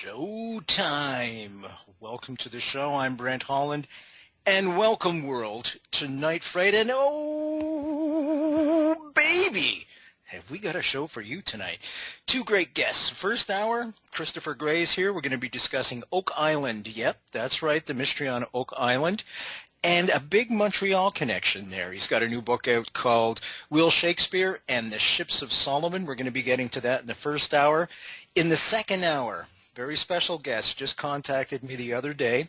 Showtime. Welcome to the show. I'm Brent Holland. And welcome, world, to Night Fright. And oh, baby, have we got a show for you tonight. Two great guests. First hour, Christopher Gray's here. We're going to be discussing Oak Island. Yep, that's right, the mystery on Oak Island. And a big Montreal connection there. He's got a new book out called Will Shakespeare and the Ships of Solomon. We're going to be getting to that in the first hour. In the second hour, very special guest just contacted me the other day.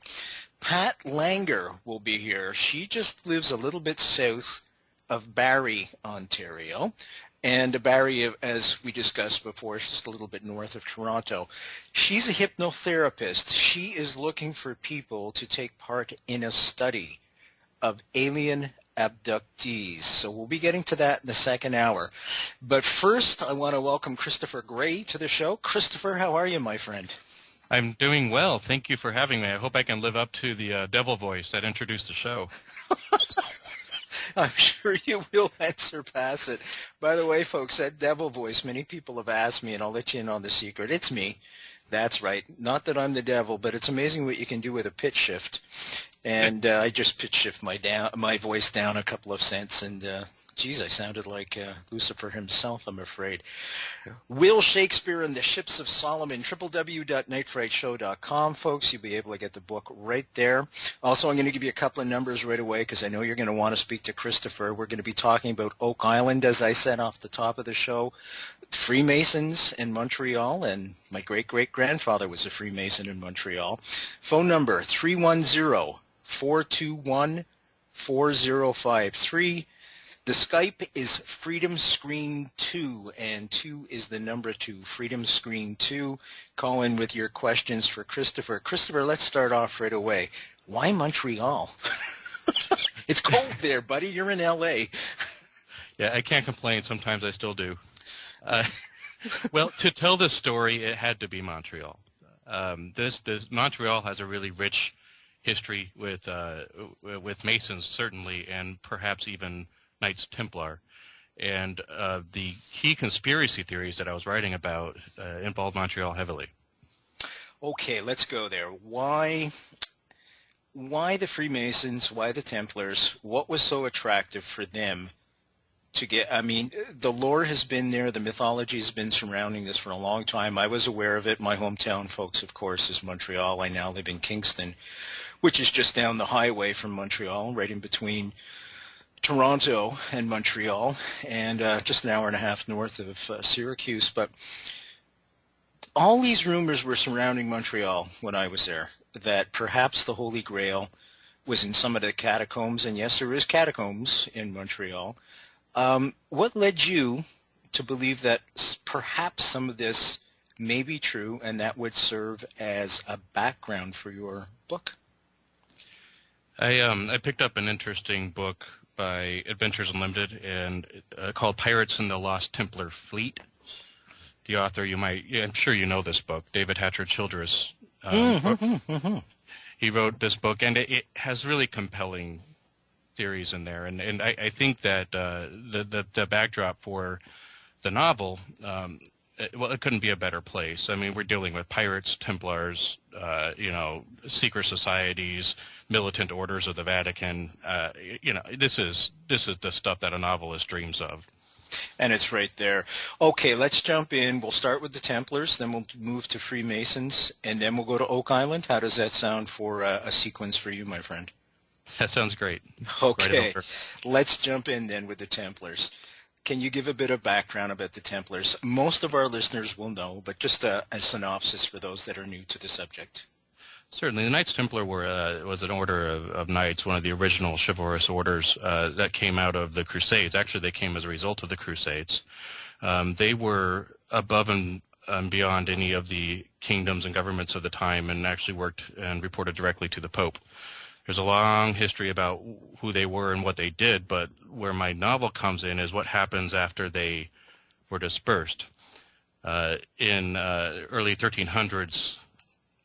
Pat Langanger will be here. She just lives a little bit south of Barrie, Ontario. And Barrie, as we discussed before, is just a little bit north of Toronto. She's a hypnotherapist. She is looking for people to take part in a study of alien abductees. So we'll be getting to that in the second hour. But first, I want to welcome Christopher Gray to the show. Christopher, how are you, my friend? I'm doing well. Thank you for having me. I hope I can live up to the devil voice that introduced the show. I'm sure you will and surpass it. By the way, folks, that devil voice, many people have asked me, and I'll let you in on the secret. It's me. That's right. Not that I'm the devil, but it's amazing what you can do with a pitch shift. And I just pitch shift my voice down a couple of cents, and geez, I sounded like Lucifer himself, I'm afraid. Will Shakespeare and the Ships of Solomon, www.nightfrightshow.com, folks. You'll be able to get the book right there. Also, I'm going to give you a couple of numbers right away because I know you're going to want to speak to Christopher. We're going to be talking about Oak Island, as I said off the top of the show, Freemasons in Montreal, and my great-great-grandfather was a Freemason in Montreal. Phone number 310-421-4053. The Skype is Freedom Screen 2, and 2 is the number 2, Freedom Screen 2. Call in with your questions for Christopher. Christopher, let's start off right away. Why Montreal? It's cold there, buddy. You're in L.A. Yeah, I can't complain. Sometimes I still do. Well, to tell this story, it had to be Montreal. Montreal has a really rich history with Masons, certainly, and perhaps even Knights Templar. And the key conspiracy theories that I was writing about involved Montreal heavily. Okay, let's go there. Why the Freemasons? Why the Templars? What was so attractive for them to get? I mean, the lore has been there. The mythology has been surrounding this for a long time. I was aware of it. My hometown, folks, of course, is Montreal. I now live in Kingston, which is just down the highway from Montreal, right in between Toronto and Montreal, and just an hour and a half north of Syracuse. But all these rumors were surrounding Montreal when I was there, that perhaps the Holy Grail was in some of the catacombs, and yes, there is catacombs in Montreal. What led you to believe that perhaps some of this may be true, and that would serve as a background for your book? I picked up an interesting book by Adventures Unlimited and called Pirates in the Lost Templar Fleet. The author, I'm sure you know this book, David Hatcher Childress. He wrote this book, and it has really compelling theories in there. And I think that the backdrop for the novel, it couldn't be a better place. I mean, we're dealing with pirates, Templars, secret societies, militant orders of the Vatican. This is the stuff that a novelist dreams of. And it's right there. Okay, let's jump in. We'll start with the Templars, then we'll move to Freemasons, and then we'll go to Oak Island. How does that sound for a sequence for you, my friend? That sounds great. Okay, let's jump in then with the Templars. Can you give a bit of background about the Templars? Most of our listeners will know, but just a synopsis for those that are new to the subject. Certainly. The Knights Templar was an order of knights, one of the original chivalrous orders that came out of the Crusades. Actually, they came as a result of the Crusades. They were above and beyond any of the kingdoms and governments of the time, and actually worked and reported directly to the Pope. There's a long history about who they were and what they did, but where my novel comes in is what happens after they were dispersed. In early 1300s,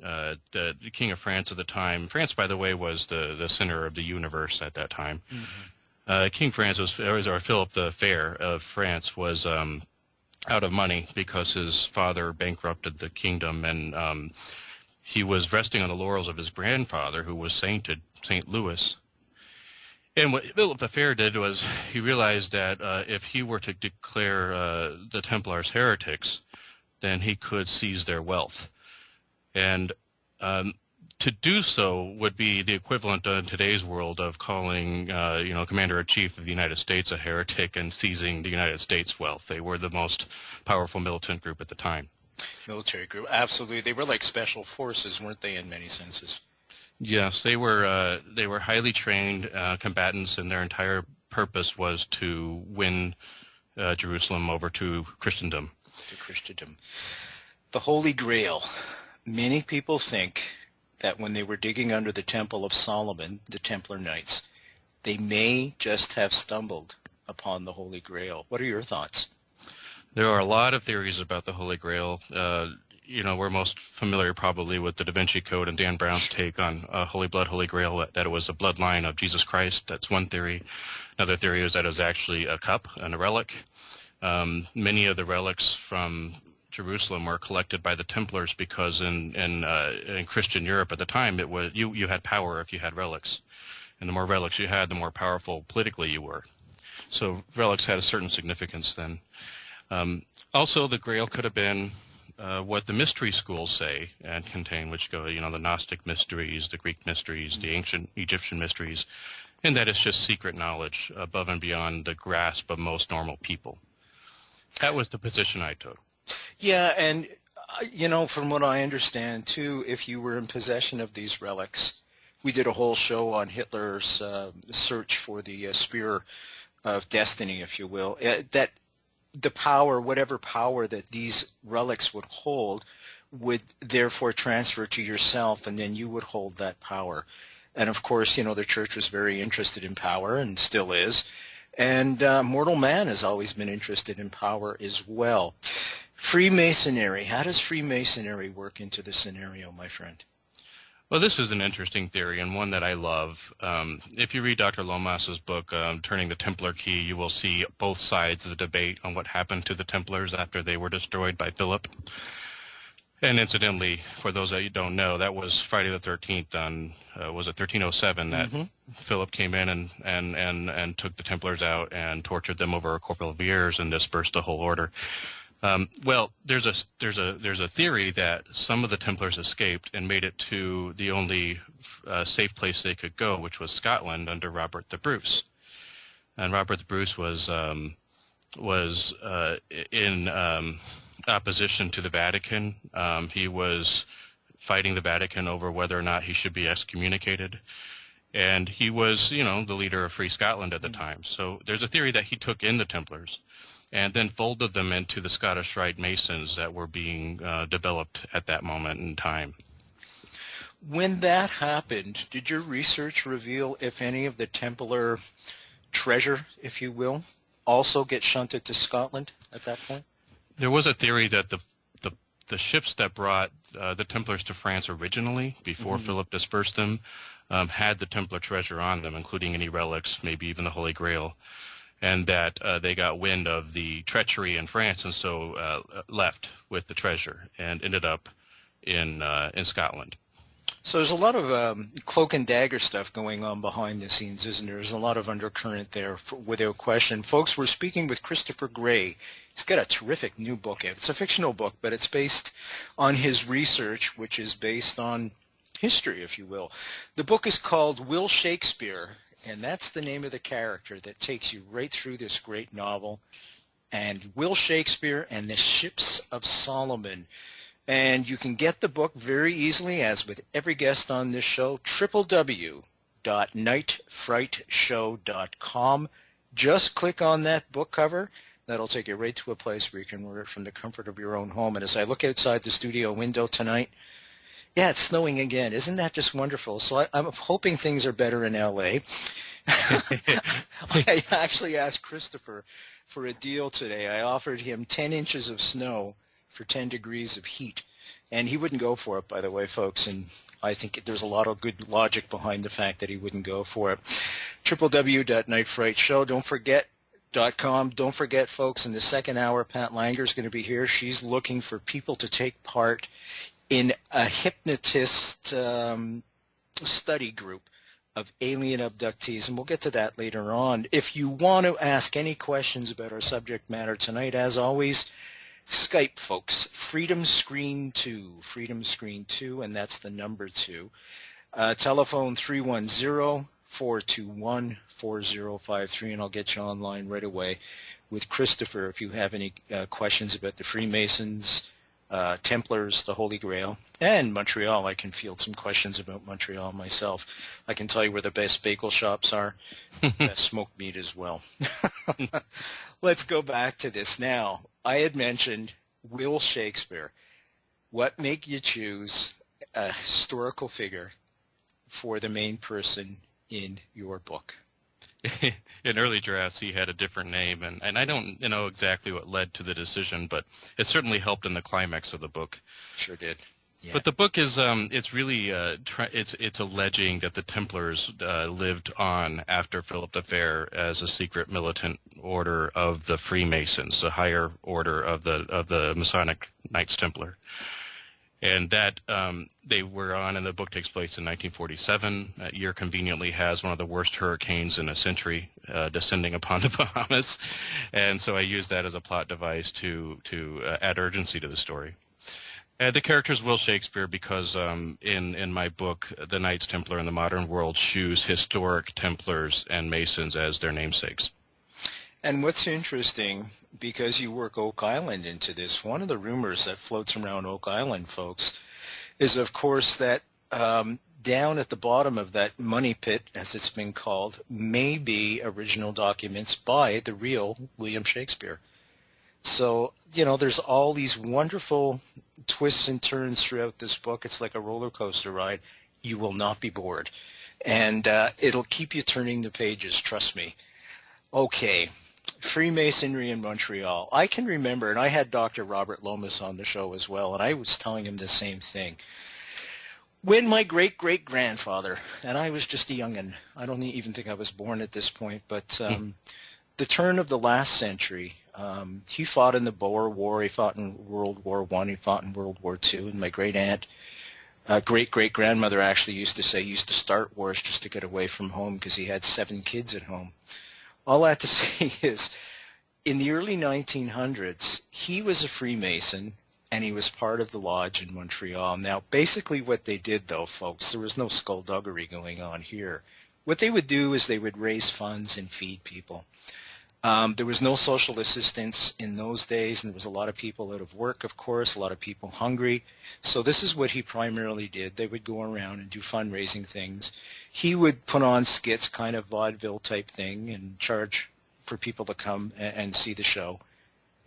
the King of France at the time, France, by the way, was the center of the universe at that time. King Francis, or Philip the Fair of France, was out of money because his father bankrupted the kingdom, and he was resting on the laurels of his grandfather, who was sainted, St. Louis. And what Philip the Fair did was he realized that if he were to declare the Templars heretics, then he could seize their wealth. And to do so would be the equivalent in today's world of calling, Commander-in-Chief of the United States a heretic and seizing the United States' wealth. They were the most powerful militant group at the time. Military group, absolutely. They were like special forces, weren't they, in many senses? Yes, they were highly trained combatants, and their entire purpose was to win Jerusalem over to Christendom. To Christendom. The Holy Grail. Many people think that when they were digging under the Temple of Solomon, the Templar Knights, they may just have stumbled upon the Holy Grail. What are your thoughts? There are a lot of theories about the Holy Grail. We're most familiar probably with the Da Vinci Code and Dan Brown's take on Holy Blood, Holy Grail, that it was the bloodline of Jesus Christ. That's one theory. Another theory is that it was actually a cup and a relic. Many of the relics from Jerusalem were collected by the Templars because in Christian Europe at the time, it was you had power if you had relics. And the more relics you had, the more powerful politically you were. So relics had a certain significance then. Also, the Grail could have been what the mystery schools say and contain, which go, the Gnostic mysteries, the Greek mysteries, the ancient Egyptian mysteries, and that it's just secret knowledge above and beyond the grasp of most normal people. That was the position I took. Yeah, and, from what I understand, too, if you were in possession of these relics, we did a whole show on Hitler's search for the spear of destiny, if you will, that the power, whatever power that these relics would hold, would therefore transfer to yourself, and then you would hold that power. And, of course, the church was very interested in power and still is. And mortal man has always been interested in power as well. Freemasonry. How does Freemasonry work into the scenario, my friend? Well, this is an interesting theory and one that I love. If you read Dr. Lomas's book, Turning the Templar Key, you will see both sides of the debate on what happened to the Templars after they were destroyed by Philip. And incidentally, for those that you don't know, that was Friday the 13th on, was it 1307, that Philip came in and took the Templars out and tortured them over a couple of years and dispersed the whole order. Well, there's a theory that some of the Templars escaped and made it to the only safe place they could go, which was Scotland under Robert the Bruce. And Robert the Bruce was in opposition to the Vatican. He was fighting the Vatican over whether or not he should be excommunicated. And he was, the leader of Free Scotland at the time. So there's a theory that he took in the Templars and then folded them into the Scottish Rite Masons that were being developed at that moment in time. When that happened, did your research reveal if any of the Templar treasure, if you will, also get shunted to Scotland at that point? There was a theory that the ships that brought the Templars to France originally, before Philip dispersed them, had the Templar treasure on them, including any relics, maybe even the Holy Grail, and that they got wind of the treachery in France and so left with the treasure and ended up in Scotland. So there's a lot of cloak and dagger stuff going on behind the scenes, isn't there? There's a lot of undercurrent there, without question. Folks, we're speaking with Christopher Gray. He's got a terrific new book out. It's a fictional book, but it's based on his research, which is based on history, if you will. The book is called Will Shakespeare, and that's the name of the character that takes you right through this great novel. And Will Shakespeare and the Ships of Solomon. And you can get the book very easily, as with every guest on this show, www.nightfrightshow.com. Just click on that book cover. That'll take you right to a place where you can order it from the comfort of your own home. And as I look outside the studio window tonight, yeah, it's snowing again. Isn't that just wonderful? So I'm hoping things are better in L.A. I actually asked Christopher for a deal today. I offered him 10 inches of snow for 10 degrees of heat. And he wouldn't go for it, by the way, folks. And I think there's a lot of good logic behind the fact that he wouldn't go for it. www.nightfrightshow. Don't forget Com. Don't forget, folks, in the second hour, Pat Langanger is going to be here. She's looking for people to take part in a hypnotist study group of alien abductees, and we'll get to that later on. If you want to ask any questions about our subject matter tonight, as always, Skype, folks, Freedom Screen 2, and that's the number 2. Telephone 310-421-4053, and I'll get you online right away with Christopher if you have any questions about the Freemasons, Templars, the Holy Grail, and Montreal. I can field some questions about Montreal myself. I can tell you where the best bagel shops are, best smoked meat as well. Let's go back to this now. I had mentioned Will Shakespeare. What made you choose a historical figure for the main person in your book? In early drafts, he had a different name, and I don't know exactly what led to the decision, but it certainly helped in the climax of the book. Sure did. Yeah. But the book is, it's really, it's alleging that the Templars lived on after Philip the Fair as a secret militant order of the Freemasons, the higher order of the Masonic Knights Templar. And that they were on, and the book takes place in 1947. That year conveniently has one of the worst hurricanes in a century descending upon the Bahamas. And so I used that as a plot device to add urgency to the story. The character is Will Shakespeare because in my book, the Knights Templar in the modern world choose historic Templars and Masons as their namesakes. And what's interesting, because you work Oak Island into this, one of the rumors that floats around Oak Island, folks, is, of course, that down at the bottom of that money pit, as it's been called, may be original documents by the real William Shakespeare. So, you know, there's all these wonderful twists and turns throughout this book. It's like a roller coaster ride. You will not be bored. And it'll keep you turning the pages, trust me. Okay. Freemasonry in Montreal. I can remember, and I had Dr. Robert Lomas on the show as well, and I was telling him the same thing. When my great-great-grandfather, and I was just a young'un, I don't even think I was born at this point, but the turn of the last century, he fought in the Boer War, he fought in World War I, he fought in World War II, and my great-aunt, great-great-grandmother actually used to start wars just to get away from home because he had 7 kids at home. All I have to say is, in the early 1900s, he was a Freemason, and he was part of the lodge in Montreal. Now, basically what they did, though, folks, there was no skullduggery going on here. What they would do is they would raise funds and feed people. There was no social assistance in those days, and there was a lot of people out of work, of course, a lot of people hungry. So this is what he primarily did. They would go around and do fundraising things. He would put on skits, kind of vaudeville type thing, and charge for people to come and see the show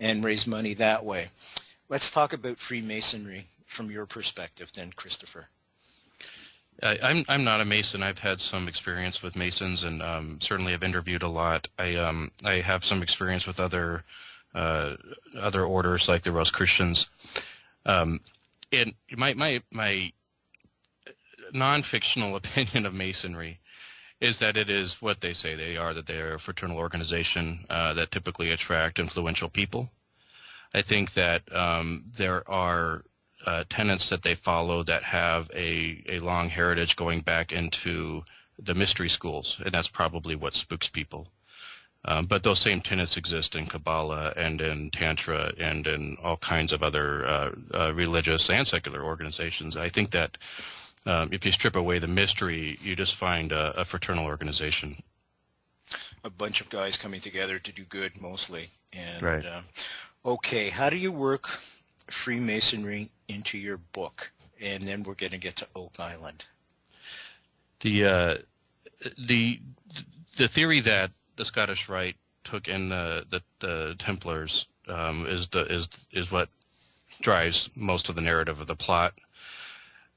and raise money that way. Let's talk about Freemasonry from your perspective then, Christopher. I'm not a Mason. I've had some experience with Masons, and certainly have interviewed a lot. I have some experience with other orders like the Rosicrucians. And my non-fictional opinion of Masonry is that it is what they say they are, that they are a fraternal organization that typically attract influential people. I think that there are tenets that they follow that have a long heritage going back into the mystery schools, and that's probably what spooks people. But those same tenets exist in Kabbalah and in Tantra and in all kinds of other religious and secular organizations. I think that if you strip away the mystery, you just find a fraternal organization. A bunch of guys coming together to do good, mostly. And, right. Okay, how do you work Freemasonry into your book? And then we're going to get to Oak Island. The theory that the Scottish Rite took in the Templars is what drives most of the narrative of the plot.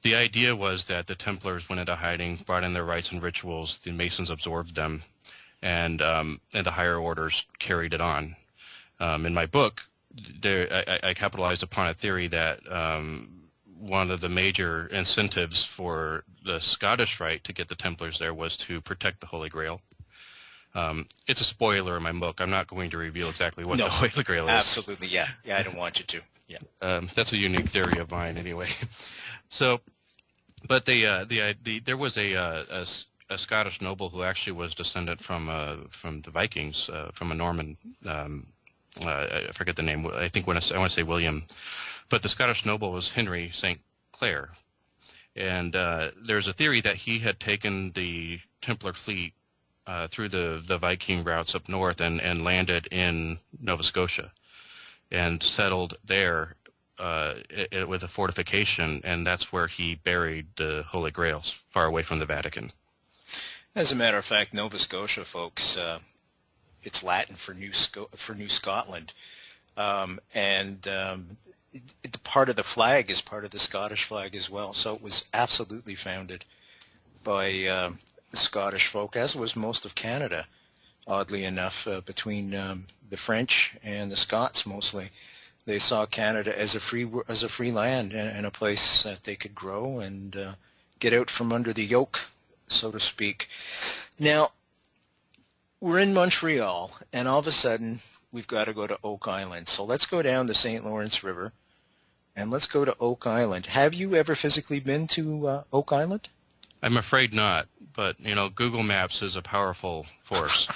The idea was that the Templars went into hiding, brought in their rites and rituals, the Masons absorbed them, and the higher orders carried it on. In my book, I capitalized upon a theory that one of the major incentives for the Scottish Rite to get the Templars there was to protect the Holy Grail. It's a spoiler in my book. I'm not going to reveal exactly what the Holy Grail is. Absolutely, yeah. Yeah, I don't want you to. Yeah. That's a unique theory of mine, anyway. So, but there was a Scottish noble who actually was descendant from the Vikings, from a Norman. I forget the name. I want to say William, but the Scottish noble was Henry St. Clair, and there's a theory that he had taken the Templar fleet through the Viking routes up north and landed in Nova Scotia and settled there with a fortification, and that's where he buried the Holy Grails, far away from the Vatican. As a matter of fact, Nova Scotia, folks, it's Latin for New Scotland, and the part of the flag is part of the Scottish flag as well. So it was absolutely founded by the Scottish folk, as was most of Canada, oddly enough, between the French and the Scots mostly. They saw Canada as a free land and a place that they could grow and get out from under the yoke, so to speak. Now, we're in Montreal, and all of a sudden, we've got to go to Oak Island. So let's go down the St. Lawrence River, and let's go to Oak Island. Have you ever physically been to Oak Island? I'm afraid not, but, Google Maps is a powerful force.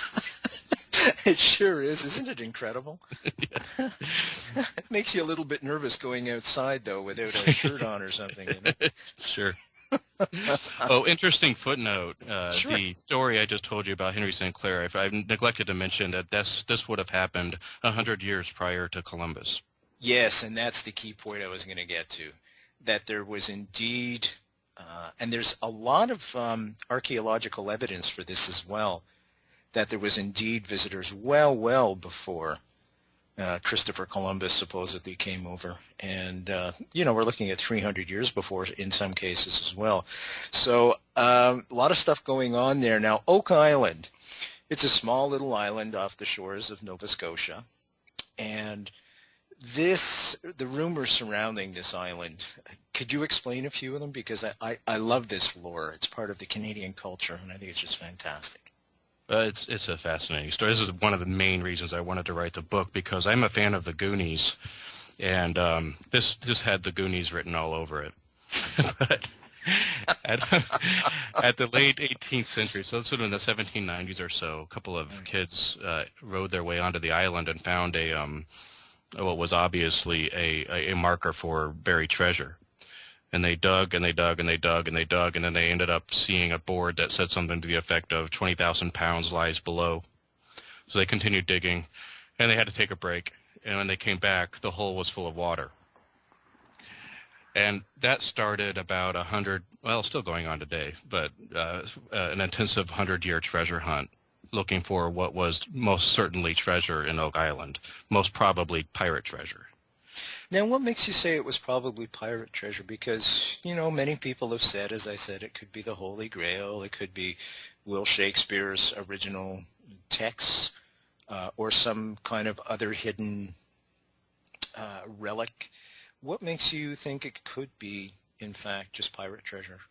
It sure is. Isn't it incredible? It makes you a little bit nervous going outside, though, without a shirt on or something. Sure. Oh, interesting footnote. Sure. The story I just told you about Henry St. Clair, I've neglected to mention that this would have happened 100 years prior to Columbus. Yes, and that's the key point I was going to get to, that there was indeed, and there's a lot of archaeological evidence for this as well, that there was indeed visitors well before Christopher Columbus supposedly came over. And, we're looking at 300 years before in some cases as well. So a lot of stuff going on there. Now, Oak Island, it's a small little island off the shores of Nova Scotia. And the rumors surrounding this island, could you explain a few of them? Because I love this lore. It's part of the Canadian culture, and I think it's just fantastic. It's a fascinating story. This is one of the main reasons I wanted to write the book, because I'm a fan of the Goonies, and this had the Goonies written all over it. But at the late 18th century, so sort of in the 1790s or so, a couple of kids rode their way onto the island and found what was obviously a marker for buried treasure. And they dug and they dug and they dug and they dug, and then they ended up seeing a board that said something to the effect of 20,000 pounds lies below. So they continued digging, and they had to take a break. And when they came back, the hole was full of water. And that started about 100, well, still going on today, but an intensive 100-year treasure hunt looking for what was most certainly treasure in Oak Island, most probably pirate treasure. Now, what makes you say it was probably pirate treasure? Because, many people have said, as I said, it could be the Holy Grail, it could be Will Shakespeare's original texts, or some kind of other hidden relic. What makes you think it could be, in fact, just pirate treasure?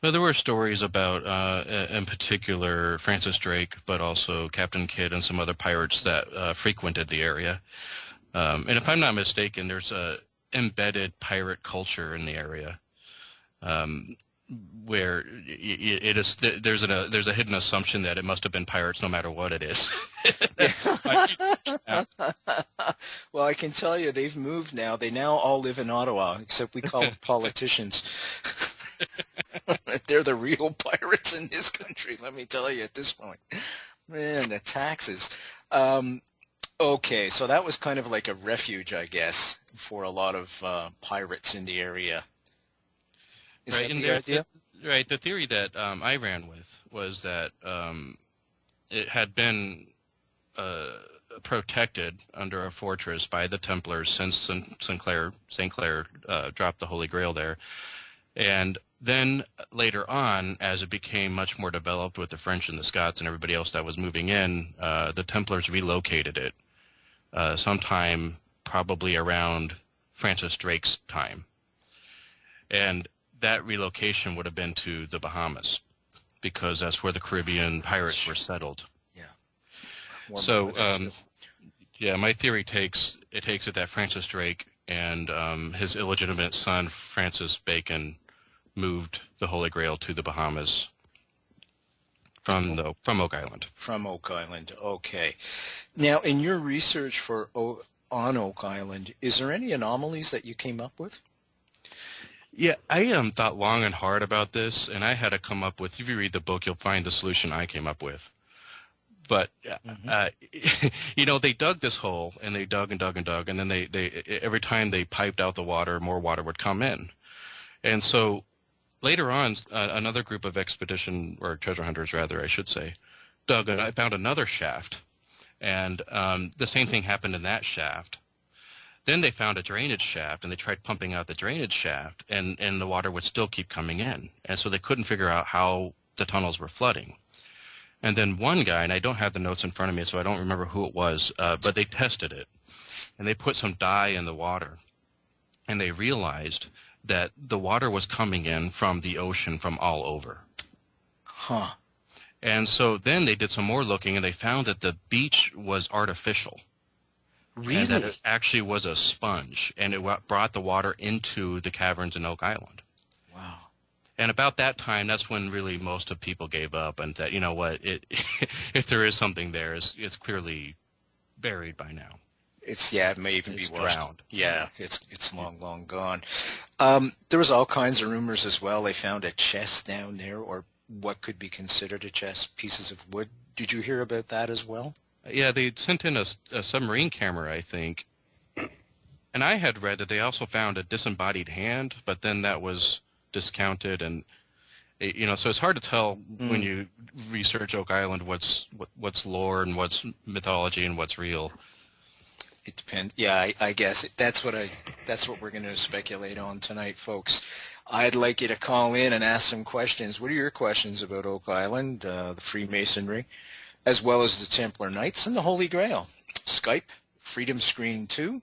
Well, there were stories about, in particular, Francis Drake, but also Captain Kidd and some other pirates that frequented the area. And if I'm not mistaken, there's a embedded pirate culture in the area, where there's a hidden assumption that it must have been pirates no matter what it is. Well, I can tell you they've moved now. They now all live in Ottawa, except we call them politicians. They're the real pirates in this country, let me tell you at this point. Man, the taxes. Okay, so that was kind of like a refuge, I guess, for a lot of pirates in the area. Is that the idea? Right. The theory that I ran with was that it had been protected under a fortress by the Templars since St. Clair dropped the Holy Grail there. And then later on, as it became much more developed with the French and the Scots and everybody else that was moving in, the Templars relocated it sometime probably around Francis Drake's time. And that relocation would have been to the Bahamas, because that's where the Caribbean pirates were settled. So, yeah, my theory takes it that Francis Drake and his illegitimate son Francis Bacon moved the Holy Grail to the Bahamas from Oak Island. From Oak Island, okay. Now, in your research on Oak Island, is there any anomalies that you came up with? Yeah, I thought long and hard about this, and I had to come up with, if you read the book, you'll find the solution I came up with. But, they dug this hole, and they dug and dug and dug, and then they every time they piped out the water, more water would come in. And so later on, another group of expedition, or treasure hunters rather, I should say, dug, and I found another shaft. And the same thing happened in that shaft. Then they found a drainage shaft, and they tried pumping out the drainage shaft, and the water would still keep coming in. And so they couldn't figure out how the tunnels were flooding. And then one guy, and I don't have the notes in front of me, so I don't remember who it was, but they tested it. And they put some dye in the water, and they realized that the water was coming in from the ocean from all over. Huh. And so then they did some more looking, and they found that the beach was artificial. Really? And that it actually was a sponge, and it brought the water into the caverns in Oak Island. Wow. And about that time, that's when really most of people gave up, and that, you know what, if there is something there, it's clearly buried by now. It may even be drowned. Yeah, it's long gone. There was all kinds of rumors as well. They found a chest down there, or what could be considered a chest, pieces of wood. Did you hear about that as well? Yeah, they sent in a submarine camera, I think. And I had read that they also found a disembodied hand, but then that was discounted. And, so it's hard to tell when you research Oak Island what's lore and what's mythology and what's real. It depends. Yeah, I guess that's what we're going to speculate on tonight, folks. I'd like you to call in and ask some questions. What are your questions about Oak Island, the Freemasonry, as well as the Templar Knights and the Holy Grail? Skype, Freedom Screen 2,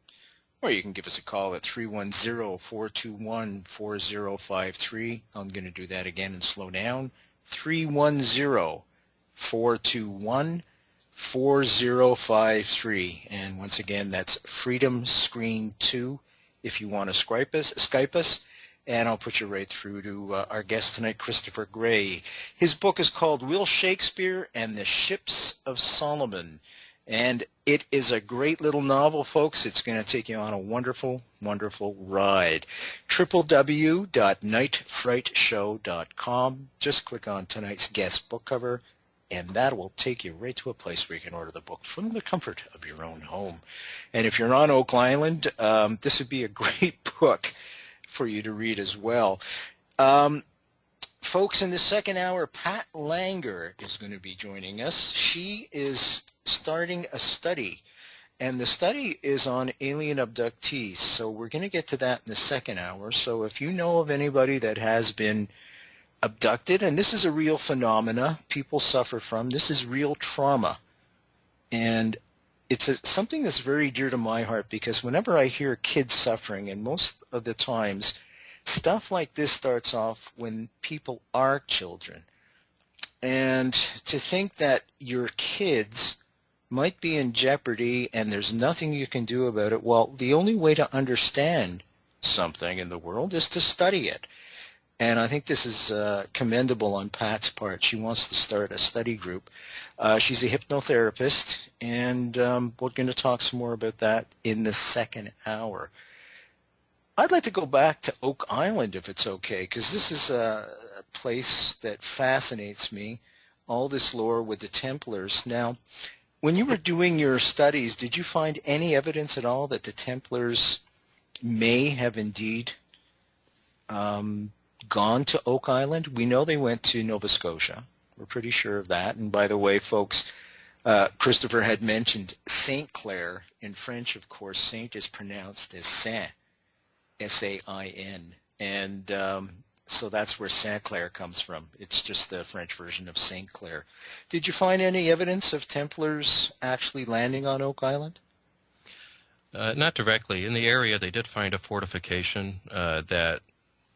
or you can give us a call at 310-421-4053. I'm going to do that again and slow down. 310-421-4053. And once again, that's Freedom Screen 2 if you want to Skype us. And I'll put you right through to our guest tonight, Christopher Gray. His book is called Will Shakespeare and the Ships of Solomon. And it is a great little novel, folks. It's going to take you on a wonderful, wonderful ride. www.nightfrightshow.com. Just click on tonight's guest book cover, and that will take you right to a place where you can order the book from the comfort of your own home. And if you're on Oak Island, this would be a great book for you to read as well. Folks, in the second hour, Pat Langanger is going to be joining us. She is starting a study, and the study is on alien abductees. So we're going to get to that in the second hour. So if you know of anybody that has been abducted, and this is a real phenomena people suffer from, this is real trauma. And it's something that's very dear to my heart, because whenever I hear kids suffering, and most of the times stuff like this starts off when people are children. And to think that your kids might be in jeopardy and there's nothing you can do about it, well, the only way to understand something in the world is to study it. And I think this is commendable on Pat's part. She wants to start a study group. She's a hypnotherapist, and we're going to talk some more about that in the second hour. I'd like to go back to Oak Island, if it's okay, because this is a place that fascinates me, all this lore with the Templars. Now, when you were doing your studies, did you find any evidence at all that the Templars may have indeed gone to Oak Island? We know they went to Nova Scotia. We're pretty sure of that. And by the way, folks, Christopher had mentioned Saint Clair. In French, of course, Saint is pronounced as Saint, S-A-I-N. And so that's where Saint Clair comes from. It's just the French version of Saint Clair. Did you find any evidence of Templars actually landing on Oak Island? Not directly. In the area, they did find a fortification that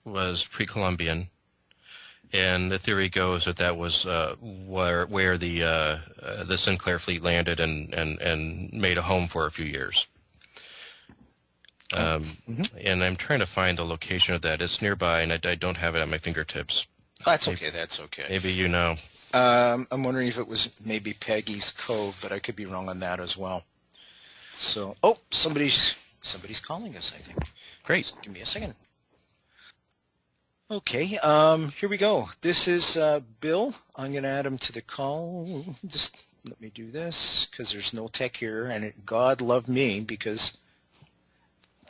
was pre-Columbian, And the theory goes that that was where the Sinclair fleet landed and made a home for a few years. And I'm trying to find the location of that. It's nearby, and I don't have it at my fingertips. That's okay. That's okay. Maybe you know. I'm wondering if it was maybe Peggy's Cove, but I could be wrong on that as well. So, oh, somebody's calling us, I think. Great. Give me a second. Okay, here we go. This is Bill. I'm going to add him to the call. Just let me do this because there's no tech here, and God love me because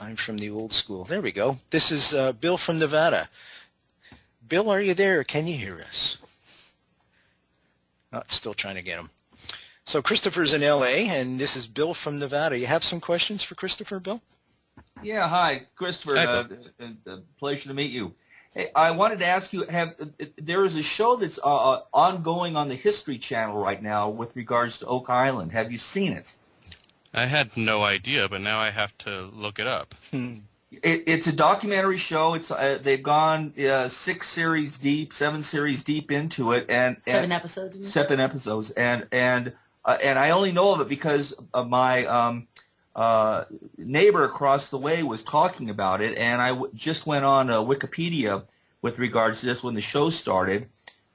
I'm from the old school. There we go. This is Bill from Nevada. Bill, are you there? Can you hear us? Still trying to get him. So Christopher's in L.A., and this is Bill from Nevada. You have some questions for Christopher, Bill? Yeah, hi, Christopher. Hi, Pleasure to meet you. Hey, I wanted to ask you, there is a show that's ongoing on the History Channel right now with regards to Oak Island. Have you seen it? I had no idea, but now I have to look it up. It's a documentary show. It's they've gone 6 series deep, 7 series deep into it, and 7 episodes. 7 episodes, and I only know of it because of my neighbor across the way was talking about it, and I just went on Wikipedia with regards to this when the show started,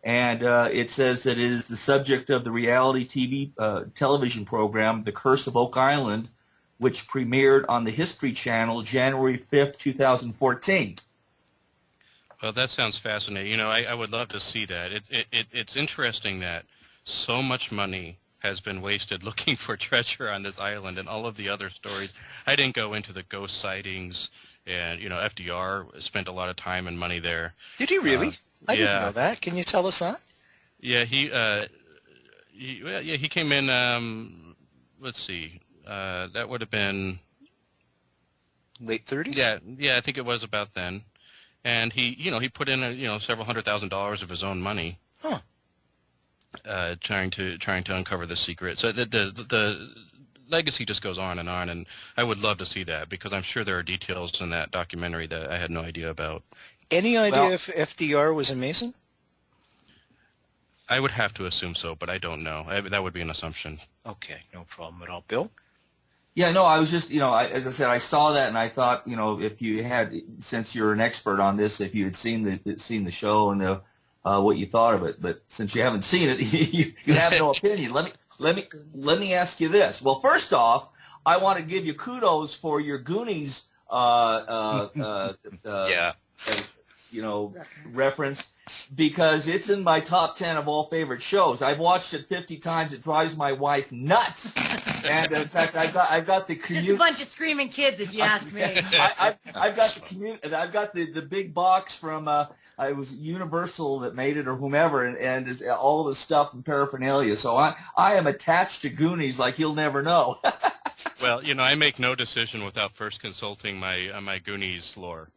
and it says that it is the subject of the reality television program The Curse of Oak Island, which premiered on the History Channel January 5th, 2014. Well, that sounds fascinating. You know, I would love to see that. It's interesting that so much money has been wasted looking for treasure on this island and all of the other stories. I didn't go into the ghost sightings, and, you know, FDR spent a lot of time and money there. Did he really? I yeah. didn't know that. Can you tell us that? Yeah, he came in, let's see, that would have been Late 30s? Yeah, I think it was about then. And he put in several $100,000 of his own money. Huh. Trying to uncover the secret. So the legacy just goes on, and I would love to see that because I'm sure there are details in that documentary that I had no idea about. Any idea if FDR was a Mason? I would have to assume so, but I don't know. That would be an assumption. Okay, no problem at all. Bill? Yeah, no, I was just, as I said, I saw that and I thought, if you had, since you're an expert on this, if you had seen the show and what you thought of it, but since you haven't seen it, you have no opinion. Let me ask you this. Well, first off, I want to give you kudos for your Goonies, reference, because it's in my top 10 of all favorite shows. I've watched it 50 times. It drives my wife nuts. And in fact, I've got the commute. Just a bunch of screaming kids, if you ask me. I've got the commute. I've got the big box from it was Universal that made it or whomever, and all the stuff and paraphernalia. So I am attached to Goonies like you'll never know. Well, I make no decision without first consulting my Goonies lore.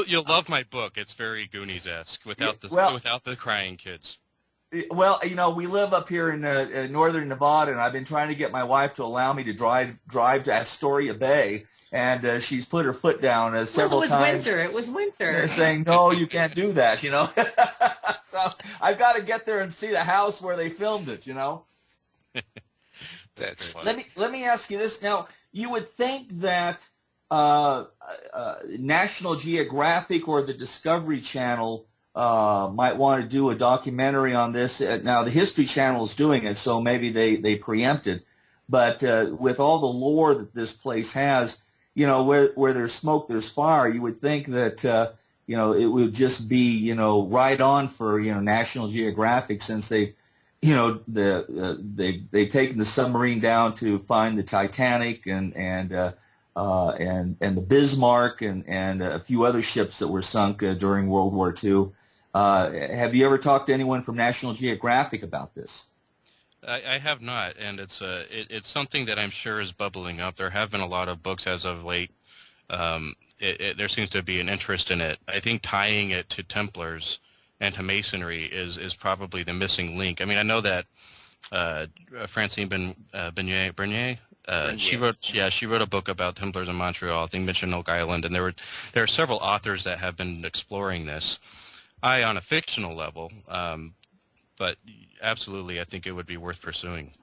You'll love my book. It's very Goonies-esque without the crying kids. Well, we live up here in northern Nevada, and I've been trying to get my wife to allow me to drive to Astoria Bay, and she's put her foot down several times. It was winter. Saying, no, you can't do that, So I've got to get there and see the house where they filmed it, That's funny. Let me ask you this. Now, you would think that National Geographic or the Discovery Channel might want to do a documentary on this. Now, the History Channel is doing it, so maybe they preempted. But with all the lore that this place has, where there's smoke, there's fire. You would think that it would just be right on for National Geographic, since they've they've taken the submarine down to find the Titanic and the Bismarck and a few other ships that were sunk during World War II. Have you ever talked to anyone from National Geographic about this? I have not, and it's something that I'm sure is bubbling up. There have been a lot of books as of late. There seems to be an interest in it. I think tying it to Templars and to Masonry is probably the missing link. I mean, I know that Francine Bernier She wrote a book about Templars in Montreal. I think mentioned Oak Island, and there are several authors that have been exploring this. I on a fictional level, but absolutely, I think it would be worth pursuing.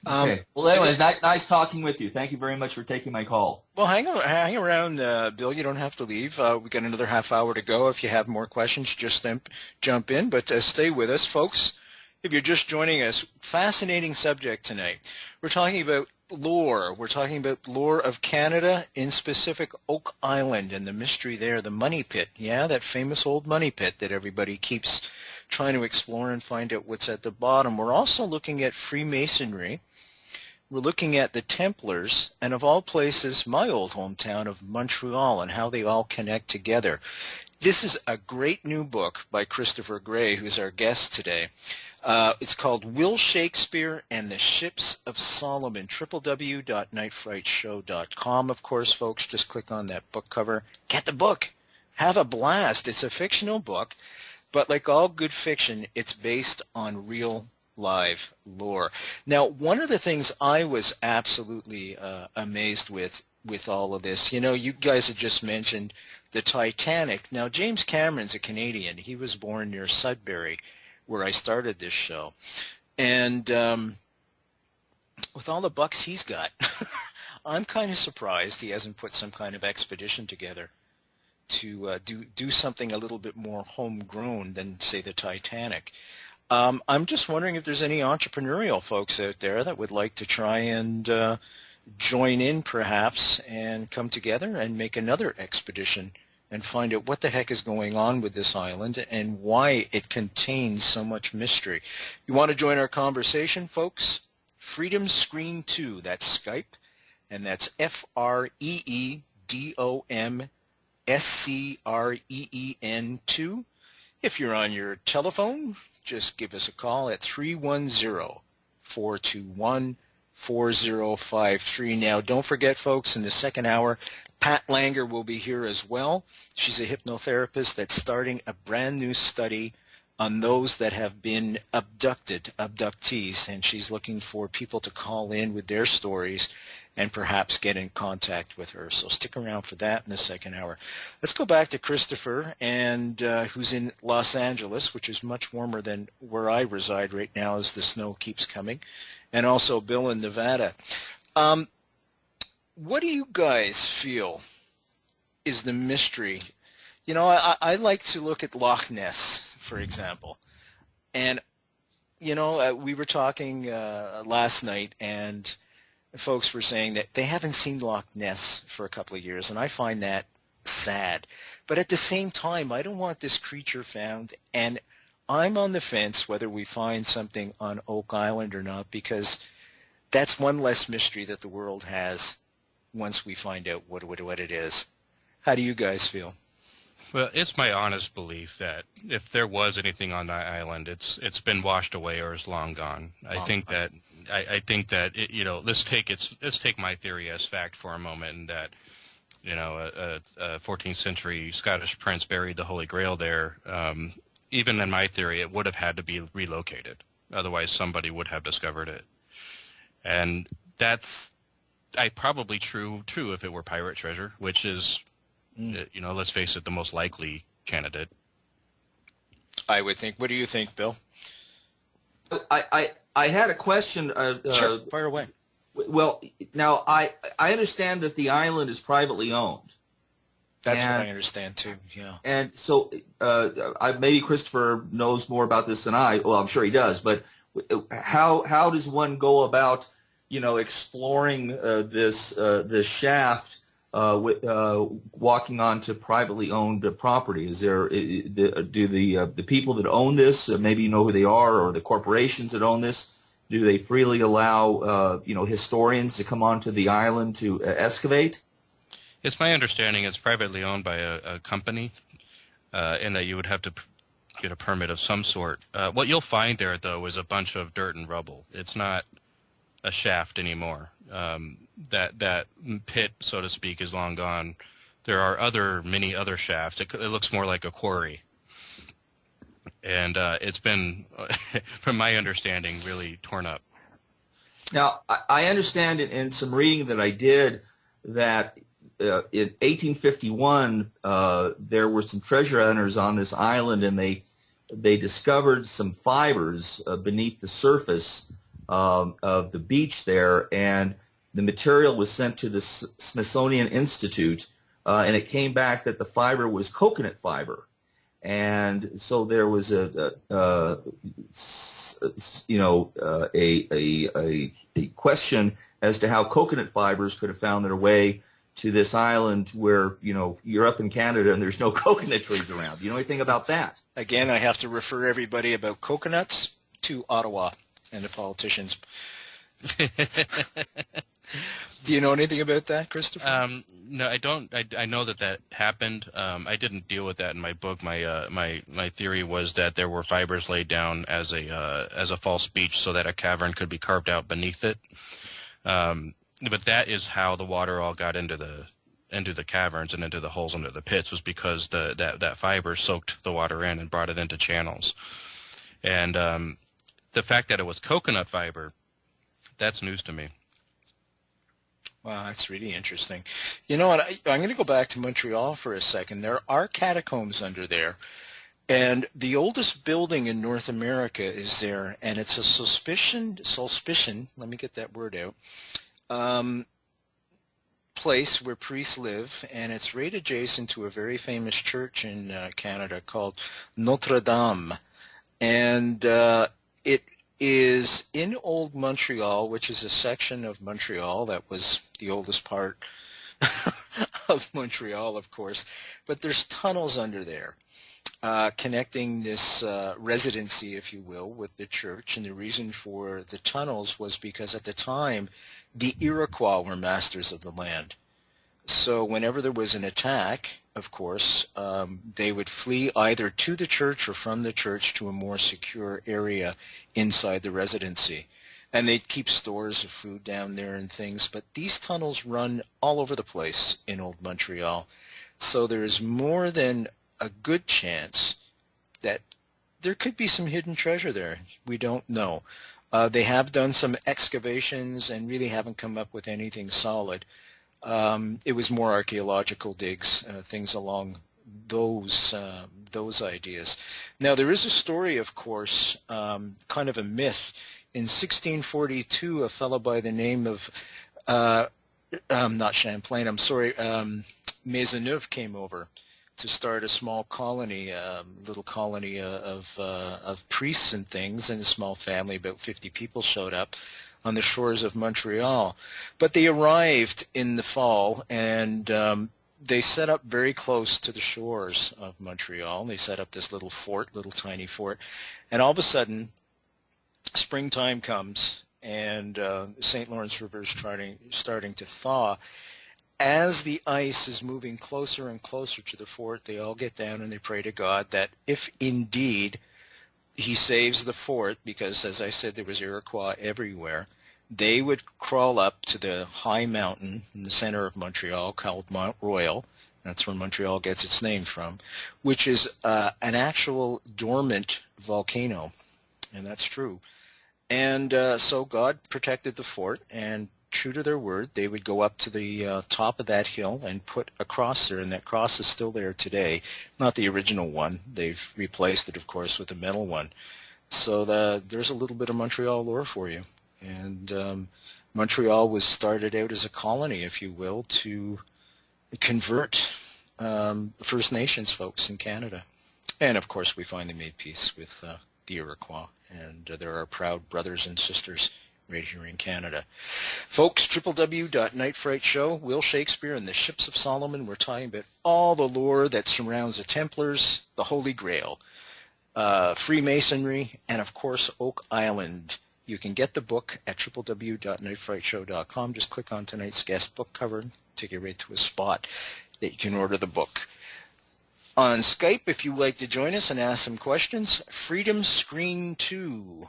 Okay. Well, anyways, nice talking with you. Thank you very much for taking my call. Well, hang around, Bill. You don't have to leave. We got another half hour to go. If you have more questions, just jump in. But stay with us, folks. If you're just joining us, fascinating subject tonight. We're talking about lore. We're talking about lore of Canada, in specific Oak Island and the mystery there, the money pit. Yeah, that famous old money pit that everybody keeps trying to explore and find out what's at the bottom. We're also looking at Freemasonry. We're looking at the Templars, and of all places, my old hometown of Montreal, and how they all connect together. This is a great new book by Christopher Gray, who's our guest today. It's called Will Shakespeare and the Ships of Solomon, www.nightfrightshow.com. Of course, folks, just click on that book cover. Get the book. Have a blast. It's a fictional book, but like all good fiction, it's based on real live lore. Now, one of the things I was absolutely amazed with all of this, you guys had just mentioned the Titanic. Now, James Cameron's a Canadian. He was born near Sudbury, where I started this show. And with all the bucks he's got, I'm kind of surprised he hasn't put some kind of expedition together to do something a little bit more homegrown than, say, the Titanic. I'm just wondering if there's any entrepreneurial folks out there that would like to try and join in, perhaps, and come together and make another expedition and find out what the heck is going on with this island and why it contains so much mystery. You want to join our conversation, folks? Freedom Screen 2, that's Skype, and that's FreedomScreen 2. If you're on your telephone, just give us a call at 310-421-4053. Now, don't forget, folks, in the second hour, Pat Langanger will be here as well. She's a hypnotherapist that's starting a brand new study on those that have been abductees, and she's looking for people to call in with their stories and perhaps get in contact with her. So stick around for that in the second hour. Let's go back to Christopher, and who's in Los Angeles, which is much warmer than where I reside right now as the snow keeps coming, and also Bill in Nevada. What do you guys feel is the mystery? I like to look at Loch Ness, for example. And, we were talking last night, and folks were saying that they haven't seen Loch Ness for a couple of years, and I find that sad. But at the same time, I don't want this creature found, and I'm on the fence whether we find something on Oak Island or not, because that's one less mystery that the world has once we find out what it is. How do you guys feel? Well, it's my honest belief that if there was anything on that island, it's been washed away or is long gone. I think that let's take my theory as fact for a moment, and that a 14th century Scottish prince buried the Holy Grail there. Even in my theory, it would have had to be relocated. Otherwise, somebody would have discovered it, and that's probably true if it were pirate treasure, which is. Let's face it, the most likely candidate. I would think. What do you think, Bill? I had a question. Sure, fire away. Well, now I understand that the island is privately owned. That's what I understand too. Yeah. And so maybe Christopher knows more about this than I. Well, I'm sure he does. But how does one go about exploring this shaft? Walking onto privately owned property? Is there do the people that own this, maybe you know who they are, or the corporations that own this, do they freely allow historians to come onto the island to excavate? It's my understanding it's privately owned by a company, and that you would have to get a permit of some sort. What you'll find there, though, is a bunch of dirt and rubble. It's not a shaft anymore. That pit, so to speak, is long gone. There are many other shafts. It looks more like a quarry. And it's been, from my understanding, really torn up. Now, I understand in some reading that I did that in 1851 there were some treasure hunters on this island, and they discovered some fibers beneath the surface of the beach there, and the material was sent to the Smithsonian Institute, and it came back that the fiber was coconut fiber. And so there was a question as to how coconut fibers could have found their way to this island where, you're up in Canada and there's no coconut trees around. Do you know anything about that? Again, I have to refer everybody about coconuts to Ottawa and the politicians. Do you know anything about that, Christopher? No, I don't. I know that happened. I didn't deal with that in my book. My theory was that there were fibers laid down as a false beach so that a cavern could be carved out beneath it. But that is how the water all got into the caverns and into the holes under the pits, was because that fiber soaked the water in and brought it into channels. And the fact that it was coconut fiber, that's news to me. Wow, that's really interesting. You know what? I'm going to go back to Montreal for a second. There are catacombs under there, and the oldest building in North America is there, and it's a suspicion, let me get that word out, place where priests live, and it's right adjacent to a very famous church in Canada called Notre Dame. And it is in Old Montreal, which is a section of Montreal that was the oldest part of Montreal, of course. But there's tunnels under there connecting this residency, if you will, with the church. And the reason for the tunnels was because at the time, the Iroquois were masters of the land. So whenever there was an attack, of course, they would flee either to the church or from the church to a more secure area inside the residency. And they'd keep stores of food down there and things. But these tunnels run all over the place in Old Montreal. So there is more than a good chance that there could be some hidden treasure there. We don't know. They have done some excavations and really haven't come up with anything solid. It was more archaeological digs, things along those ideas. Now, there is a story, of course, kind of a myth. In 1642, a fellow by the name of, not Champlain, I'm sorry, Maisonneuve came over to start a small colony, little colony of priests and things, and a small family, about 50 people showed up on the shores of Montreal. But they arrived in the fall, and they set up very close to the shores of Montreal. They set up this little tiny fort, and all of a sudden, springtime comes, and the St. Lawrence River is starting to thaw. As the ice is moving closer and closer to the fort, they all get down and they pray to God that if indeed he saves the fort, because as I said, there was Iroquois everywhere, they would crawl up to the high mountain in the center of Montreal called Mount Royal. That's where Montreal gets its name from, which is an actual dormant volcano, and that's true. And so God protected the fort, and true to their word, they would go up to the top of that hill and put a cross there, and that cross is still there today. Not the original one. They've replaced it, of course, with a metal one. So there's a little bit of Montreal lore for you. And Montreal was started out as a colony, if you will, to convert First Nations folks in Canada. And, of course, we finally made peace with the Iroquois, and there are proud brothers and sisters right here in Canada. Folks, www.nightfrightshow, Will Shakespeare and the Ships of Solomon. We're talking about all the lore that surrounds the Templars, the Holy Grail, Freemasonry, and, of course, Oak Island. You can get the book at www.nightfrightshow.com. Just click on tonight's guest book cover, take you right to a spot that you can order the book. On Skype, if you'd like to join us and ask some questions, Freedom Screen 2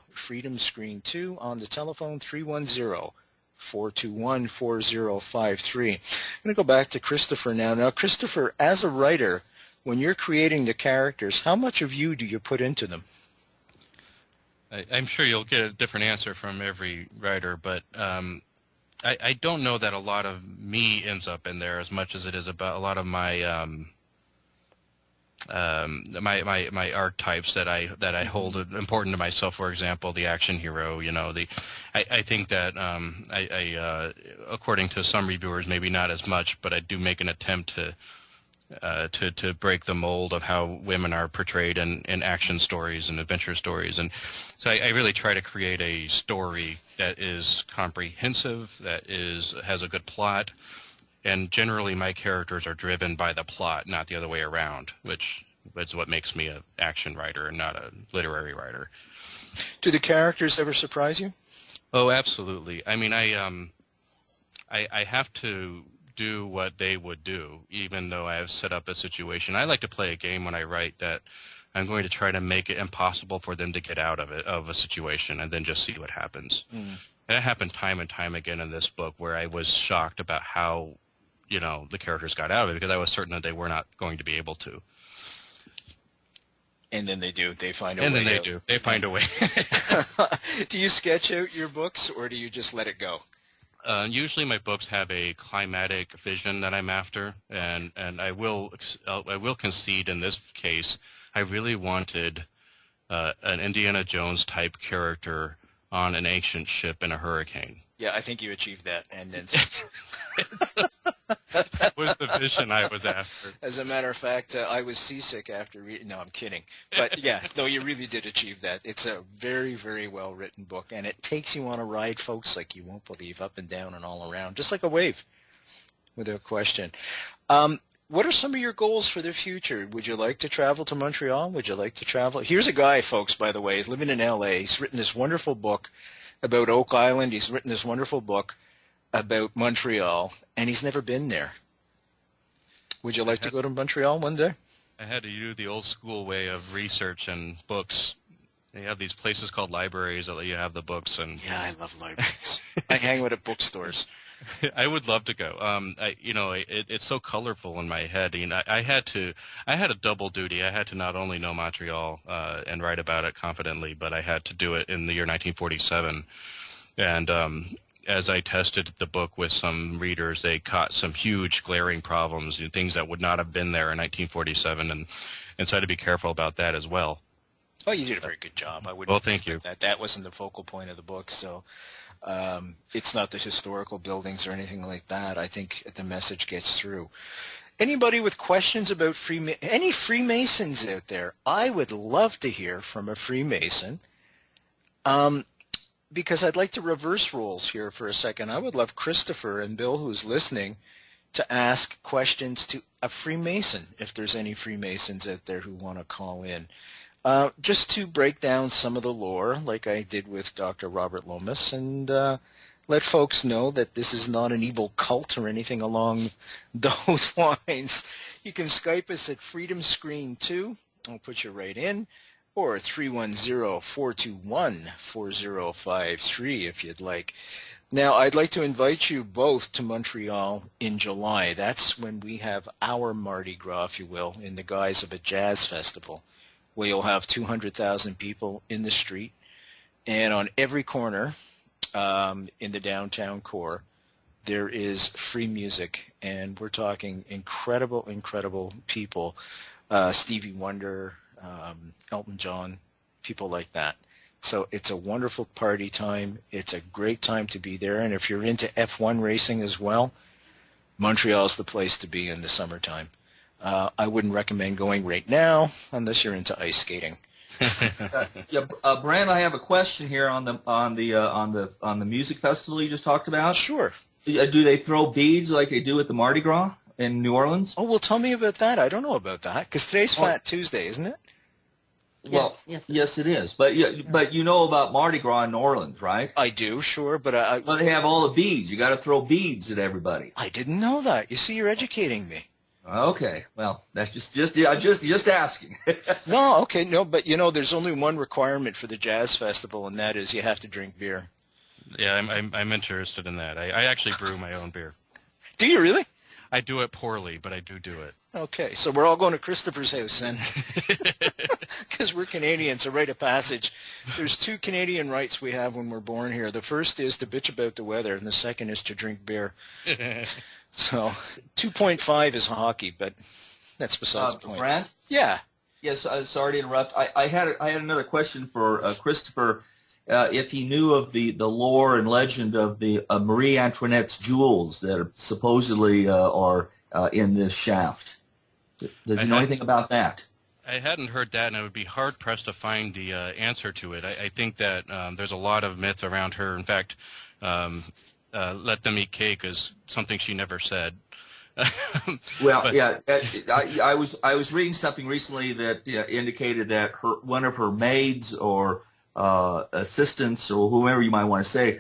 on the telephone, 310-421-4053. I'm going to go back to Christopher now. Now, Christopher, as a writer, when you're creating the characters, how much of you do you put into them? I'm sure you'll get a different answer from every writer, but I don't know that a lot of me ends up in there as much as it is about a lot of my my archetypes that I hold important to myself. For example, the action hero. I think that according to some reviewers, maybe not as much, but I do make an attempt to break the mold of how women are portrayed in action stories and adventure stories. And so I really try to create a story that is comprehensive, that has a good plot, and generally my characters are driven by the plot, not the other way around, which is what makes me an action writer and not a literary writer. Do the characters ever surprise you? Oh, absolutely. I mean, I have to do what they would do, even though I have set up a situation. I like to play a game when I write that I'm going to try to make it impossible for them to get out of a situation, and then just see what happens. And it happened time and time again in this book, where I was shocked about how, the characters got out of it, because I was certain that they were not going to be able to. And then they do. They find a way. And then they do. They find a way. Do you sketch out your books, or do you just let it go? Usually my books have a climatic vision that I'm after, and I will concede in this case, I really wanted an Indiana Jones type character on an ancient ship in a hurricane. Yeah, I think you achieved that, and then that was the vision I was after. As a matter of fact, I was seasick after reading. No, I'm kidding. But yeah, no, you really did achieve that. It's a very, very well written book, and it takes you on a ride, folks, like you won't believe, up and down and all around, just like a wave, without question. What are some of your goals for the future? Would you like to travel to Montreal? Would you like to travel? Here's a guy, folks, by the way, he's living in L.A. He's written this wonderful book about Oak Island. He's written this wonderful book about Montreal, and he's never been there. Would you like to go to Montreal one day? I had to do the old school way of research and books. They have these places called libraries that let you have the books. And yeah, I love libraries. I hang out at bookstores. I would love to go. It's so colorful in my head. I had a double duty. I had to not only know Montreal and write about it confidently, but I had to do it in the year 1947. And as I tested the book with some readers, they caught some huge glaring problems, things that would not have been there in 1947, and so I had to be careful about that as well. Oh, you did a very good job. I wouldn't. Well, thank you. That wasn't the focal point of the book, so it's not the historical buildings or anything like that. I think the message gets through. Anybody with questions about any Freemasons out there? I would love to hear from a Freemason. Because I'd like to reverse roles here for a second. I would love Christopher and Bill, who's listening, to ask questions to a Freemason, if there's any Freemasons out there who want to call in. Just to break down some of the lore, like I did with Dr. Robert Lomas, and let folks know that this is not an evil cult or anything along those lines. You can Skype us at Freedom Screen 2. I'll put you right in. Or 310-421-4053 if you'd like. Now, I'd like to invite you both to Montreal in July. That's when we have our Mardi Gras, if you will, in the guise of a jazz festival, where you'll have 200,000 people in the street. And on every corner in the downtown core, there is free music. And we're talking incredible, incredible people. Stevie Wonder, Elton John, people like that. So it's a wonderful party time. It's a great time to be there. And if you're into F1 racing as well, Montreal's the place to be in the summertime. I wouldn't recommend going right now unless you're into ice skating. Brand, I have a question here on the music festival you just talked about. Sure. Do they throw beads like they do at the Mardi Gras in New Orleans? Oh, well, tell me about that. I don't know about that, because today's Fat Tuesday, isn't it? Well, yes, it is. But you know about Mardi Gras in New Orleans, right? I do, sure, but Well, they have all the beads. You got to throw beads at everybody. I didn't know that. You see, you're educating me. Okay, well, that's just asking. No, okay, no, but there's only one requirement for the jazz festival, and that is you have to drink beer. Yeah, I'm interested in that. I actually brew my own beer. Do you really? I do it poorly, but I do it. Okay, so we're all going to Christopher's house then. because we're Canadians, a rite of passage. There's two Canadian rights we have when we're born here. The first is to bitch about the weather, and the second is to drink beer. So 2.5 is hockey, but that's besides the point. Brant? Yeah. Yes, sorry to interrupt. I had another question for Christopher. If he knew of the lore and legend of the Marie Antoinette's jewels that are supposedly are in this shaft. Does he know anything about that? I hadn't heard that, and I would be hard-pressed to find the answer to it. I think that there's a lot of myth around her. In fact, let them eat cake is something she never said. Well, yeah, I was reading something recently that indicated that one of her maids or assistants or whoever you might want to say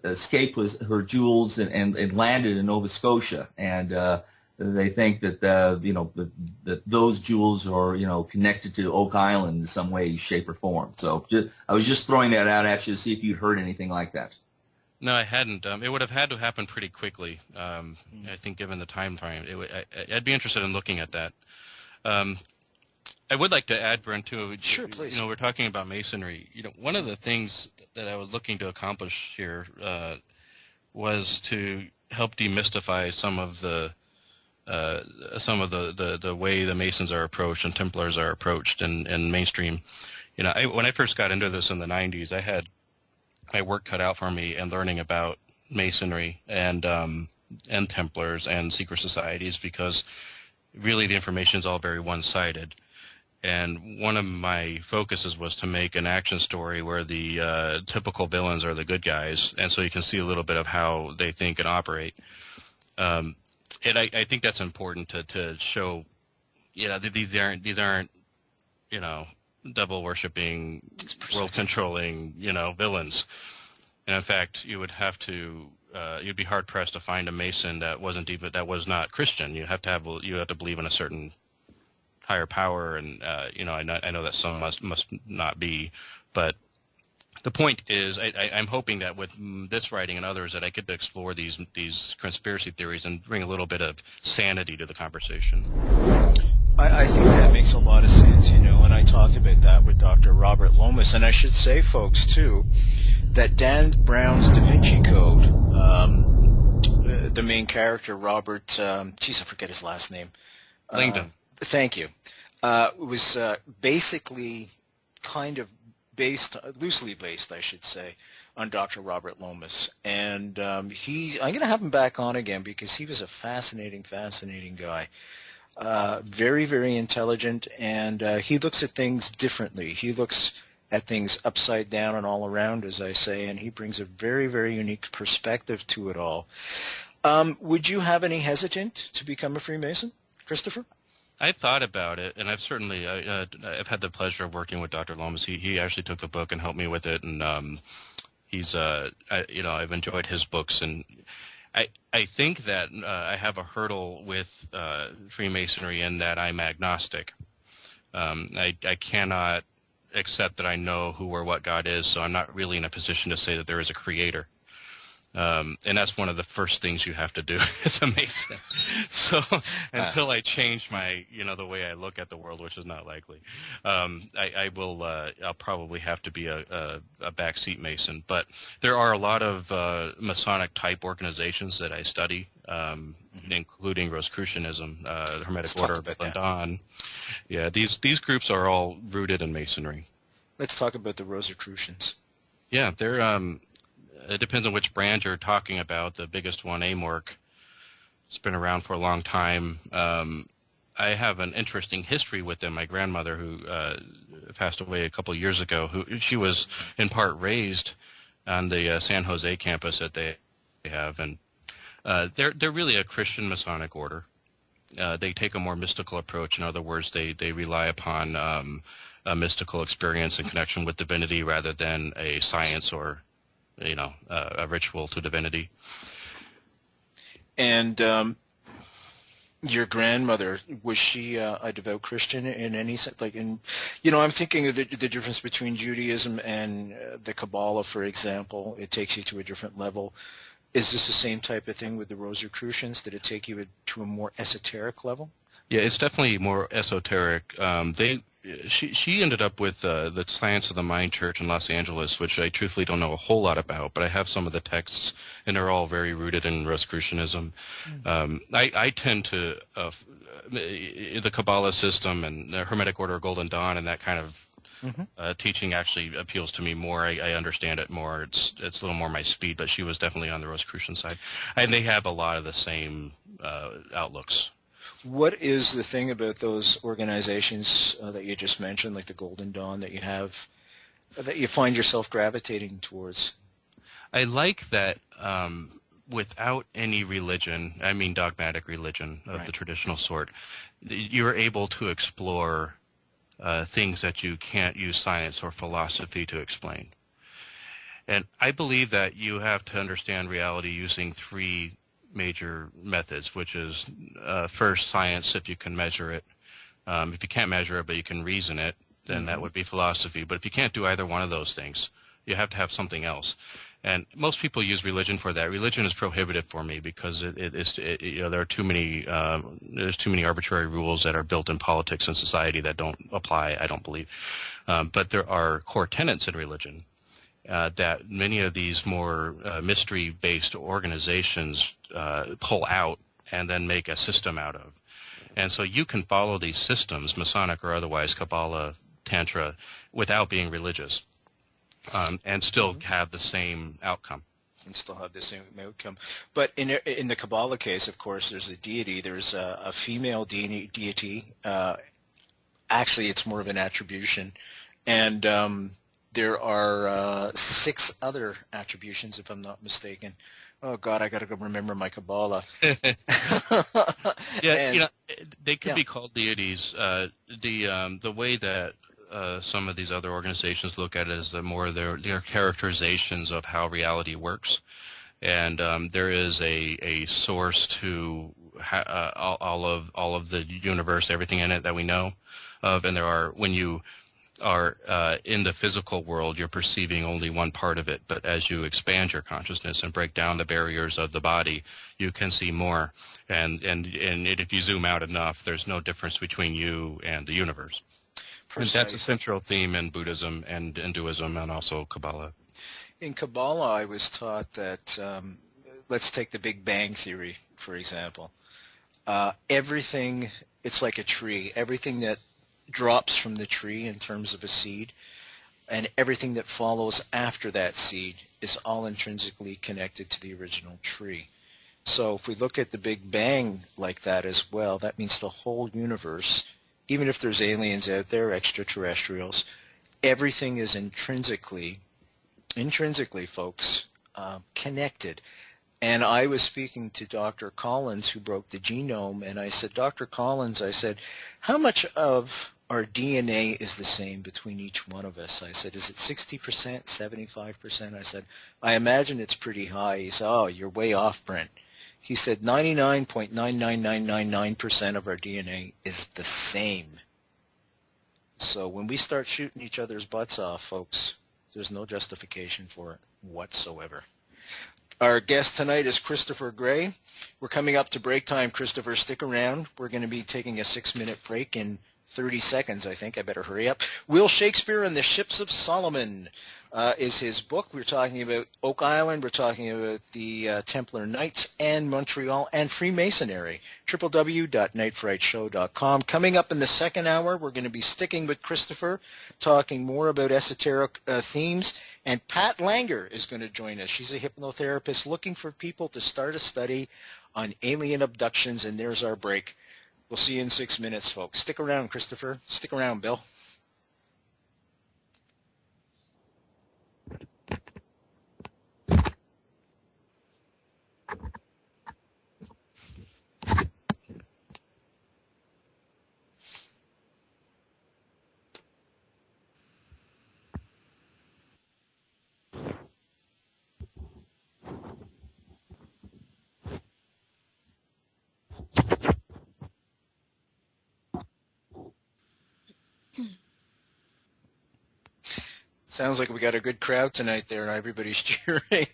escaped with her jewels and landed in Nova Scotia, and they think that that those jewels are connected to Oak Island in some way, shape, or form. So I was just throwing that out at you to see if you'd heard anything like that. No, I hadn't. It would have had to happen pretty quickly. I think, given the time frame, I'd be interested in looking at that. I would like to add, Brent, too. Sure, please. We're talking about Masonry. One of the things that I was looking to accomplish here was to help demystify some of the way the Masons are approached and Templars are approached in mainstream. When I first got into this in the 90s, I had my work cut out for me in learning about Masonry and Templars and secret societies, because really the information is all very one-sided. And one of my focuses was to make an action story where the typical villains are the good guys, and so you can see a little bit of how they think and operate. And I think that's important to show. These aren't devil worshipping, world controlling villains. And in fact, you would have to you'd be hard pressed to find a Mason that was not Christian. You have to believe in a certain higher power, and I know that some must not be, but the point is, I'm hoping that with this writing and others, that I could explore these conspiracy theories and bring a little bit of sanity to the conversation. I think that makes a lot of sense, and I talked about that with Dr. Robert Lomas, and I should say, folks, too, that Dan Brown's Da Vinci Code, the main character, Robert, I forget his last name. Langdon. Thank you. Was basically kind of loosely based, I should say, on Dr. Robert Lomas. And I'm going to have him back on again because he was a fascinating guy. Very, very intelligent, and he looks at things differently. He looks at things upside down and all around, as I say, and he brings a very, very unique perspective to it all. Would you have any hesitant to become a Freemason, Christopher? I thought about it, and I've certainly I've had the pleasure of working with Dr. Lomas. He actually took the book and helped me with it, and I've enjoyed his books, and I think that I have a hurdle with Freemasonry in that I'm agnostic. I cannot accept that I know who or what God is, so I'm not really in a position to say that there is a creator. And that's one of the first things you have to do as a Mason. So until I change my, the way I look at the world, which is not likely, I'll probably have to be a backseat Mason. But there are a lot of Masonic type organizations that I study, including Rosicrucianism, the Hermetic Order of London. Yeah, these groups are all rooted in Masonry. Let's talk about the Rosicrucians. Yeah, they're it depends on which brand you're talking about. The biggest one, Amorc, it's been around for a long time. I have an interesting history with them. My grandmother, who passed away a couple of years ago, she was in part raised on the San Jose campus that they have, and they're really a Christian Masonic order. They take a more mystical approach. In other words, they rely upon a mystical experience in connection with divinity rather than a science or a ritual to divinity. And your grandmother, was she a devout Christian in any sense? I'm thinking of the difference between Judaism and the Kabbalah, for example. It takes you to a different level. Is this the same type of thing with the Rosicrucians? Did it take you to a more esoteric level? Yeah, it's definitely more esoteric. she ended up with the Science of the Mind Church in Los Angeles, which I truthfully don't know a whole lot about, but I have some of the texts, and they're all very rooted in Rosicrucianism. I tend to the Kabbalah system and the Hermetic Order of Golden Dawn and that kind of teaching actually appeals to me more. I understand it more. It's a little more my speed, but she was definitely on the Rosicrucian side, and they have a lot of the same outlooks. What is the thing about those organizations that you just mentioned, like the Golden Dawn, that you have, that you find yourself gravitating towards? I like that without any religion, I mean dogmatic religion of the traditional sort, you're able to explore things that you can't use science or philosophy to explain. And I believe that you have to understand reality using three major methods, which is first science, if you can measure it. If you can't measure it but you can reason it, then that would be philosophy. But if you can't do either one of those things, you have to have something else. And most people use religion for that. Religion is prohibited for me because there are too many there's too many arbitrary rules that are built in politics and society that don't apply, I don't believe. But there are core tenets in religion that many of these more mystery-based organizations pull out and then make a system out of. And so you can follow these systems, Masonic or otherwise, Kabbalah, Tantra, without being religious, and still have the same outcome. And still have the same outcome. But in the Kabbalah case, of course, there's a deity. There's a female deity. Actually, it's more of an attribution. And there are 6 other attributions, if I'm not mistaken. Oh God, I got to go remember my Kabbalah. Yeah, they could be called deities. The way that some of these other organizations look at it is their characterizations of how reality works, and there is a source to all of the universe, everything in it that we know of, and there are when you are in the physical world, you're perceiving only one part of it. But as you expand your consciousness and break down the barriers of the body, you can see more. And if you zoom out enough, there's no difference between you and the universe. And that's a central theme in Buddhism and Hinduism and also Kabbalah. In Kabbalah, I was taught that, let's take the Big Bang Theory, for example. Everything, it's like a tree. Everything that drops from the tree in terms of a seed, and everything that follows after that seed is all intrinsically connected to the original tree. So if we look at the Big Bang like that as well, that means the whole universe, even if there's aliens out there, extraterrestrials, everything is intrinsically, folks, connected. And I was speaking to Dr. Collins, who broke the genome, and I said, Dr. Collins, I said, how much of our DNA is the same between each one of us? I said, is it 60%, 75%? I said, I imagine it's pretty high. He said, oh, you're way off, Brent. He said 99.99999% of our DNA is the same. So when we start shooting each other's butts off, folks, there's no justification for it whatsoever. Our guest tonight is Christopher Gray. We're coming up to break time. Christopher, stick around. We're going to be taking a 6-minute break in 30 seconds, I think. I better hurry up. Will Shakespeare and the Ships of Solomon is his book. We're talking about Oak Island. We're talking about the Templar Knights and Montreal and Freemasonry. www.nightfrightshow.com. Coming up in the second hour, we're going to be sticking with Christopher, talking more about esoteric themes. And Pat Langanger is going to join us. She's a hypnotherapist looking for people to start a study on alien abductions. And there's our break. We'll see you in 6 minutes, folks. Stick around, Christopher. Stick around, Bill. Sounds like we got a good crowd tonight there, and everybody's cheering.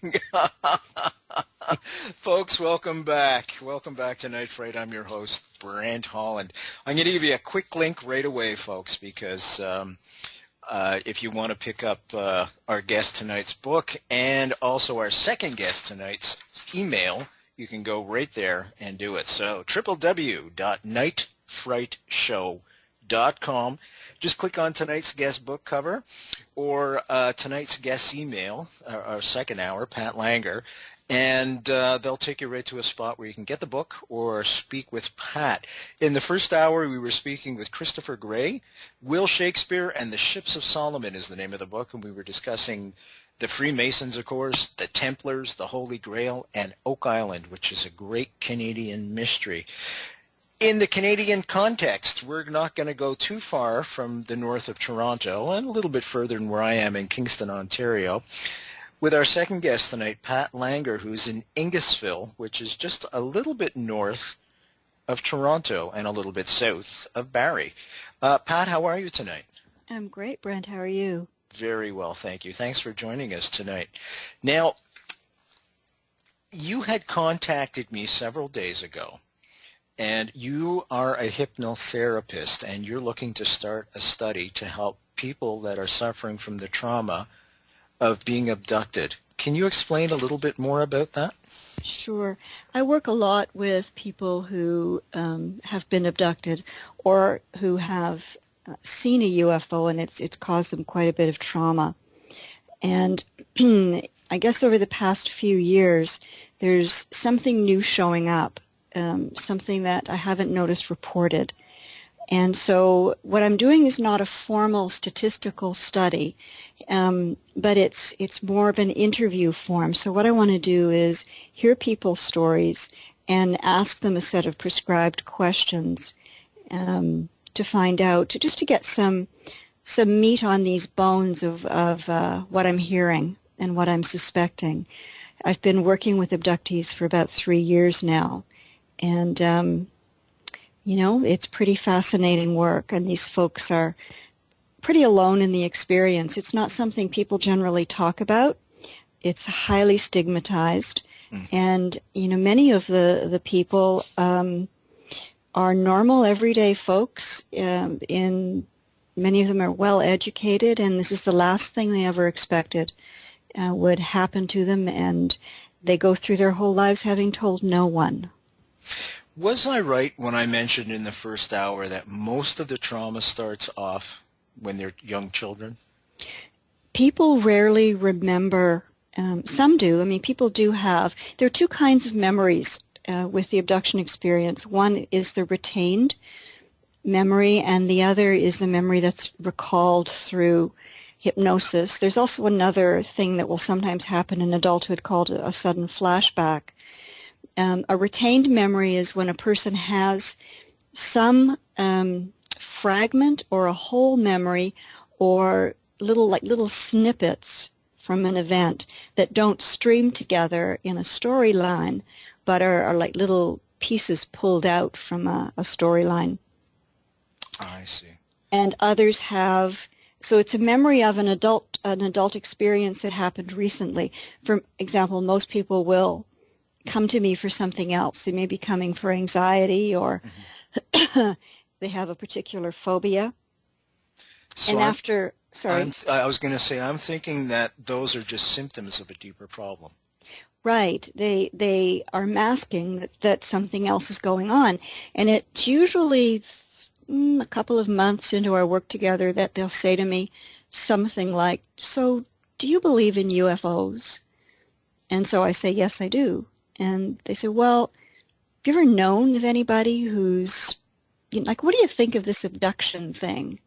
Folks, welcome back. Welcome back to Night Fright. I'm your host, Brent Holland. I'm going to give you a quick link right away, folks, because if you want to pick up our guest tonight's book and also our second guest tonight's email, you can go right there and do it. So www.nightfrightshow.com. Just click on tonight's guest book cover or tonight's guest's email, our second hour, Pat Langanger, and they'll take you right to a spot where you can get the book or speak with Pat. In the first hour, we were speaking with Christopher Gray. Will Shakespeare and the Ships of Solomon is the name of the book, and we were discussing the Freemasons, of course, the Templars, the Holy Grail, and Oak Island, which is a great Canadian mystery. In the Canadian context, we're not going to go too far from the north of Toronto and a little bit further than where I am in Kingston, Ontario, with our second guest tonight, Pat Langanger, who's in Ingesville, which is just a little bit north of Toronto and a little bit south of Barrie. Pat, how are you tonight? I'm great, Brent. How are you? Very well, thank you. Thanks for joining us tonight. Now, you had contacted me several days ago, and you are a hypnotherapist, and you're looking to start a study to help people that are suffering from the trauma of being abducted. Can you explain a little bit more about that? Sure. I work a lot with people who have been abducted or who have seen a UFO, and it's caused them quite a bit of trauma. And I guess over the past few years, there's something new showing up, something that I haven't noticed reported. And so what I'm doing is not a formal statistical study, but it's more of an interview form. So what I want to do is hear people's stories and ask them a set of prescribed questions to find out, to get some meat on these bones of what I'm hearing and what I'm suspecting. I've been working with abductees for about 3 years now, and it's pretty fascinating work, and these folks are pretty alone in the experience. It's not something people generally talk about. It's highly stigmatized, and many of the people are normal, everyday folks. Many of them are well educated, and this is the last thing they ever expected would happen to them, and they go through their whole lives having told no one. Was I right when I mentioned in the first hour that most of the trauma starts off when they're young children? People rarely remember. Some do. I mean, people do have. There are two kinds of memories with the abduction experience. One is the retained memory, and the other is the memory that's recalled through hypnosis. There's also another thing that will sometimes happen in adulthood called a sudden flashback. A retained memory is when a person has some fragment or a whole memory or little snippets from an event that don't stream together in a storyline, but are like little pieces pulled out from a storyline. I see. And others have, so it's a memory of an adult experience that happened recently. For example, most people will come to me for something else. They may be coming for anxiety, or they have a particular phobia. So and I was going to say, I'm thinking that those are just symptoms of a deeper problem. Right. They are masking that something else is going on. And it's usually a couple of months into our work together that they'll say to me something like, "So, do you believe in UFOs?" And so I say, "Yes, I do." And they say, "Well, have you ever known of anybody who's, like, what do you think of this abduction thing?"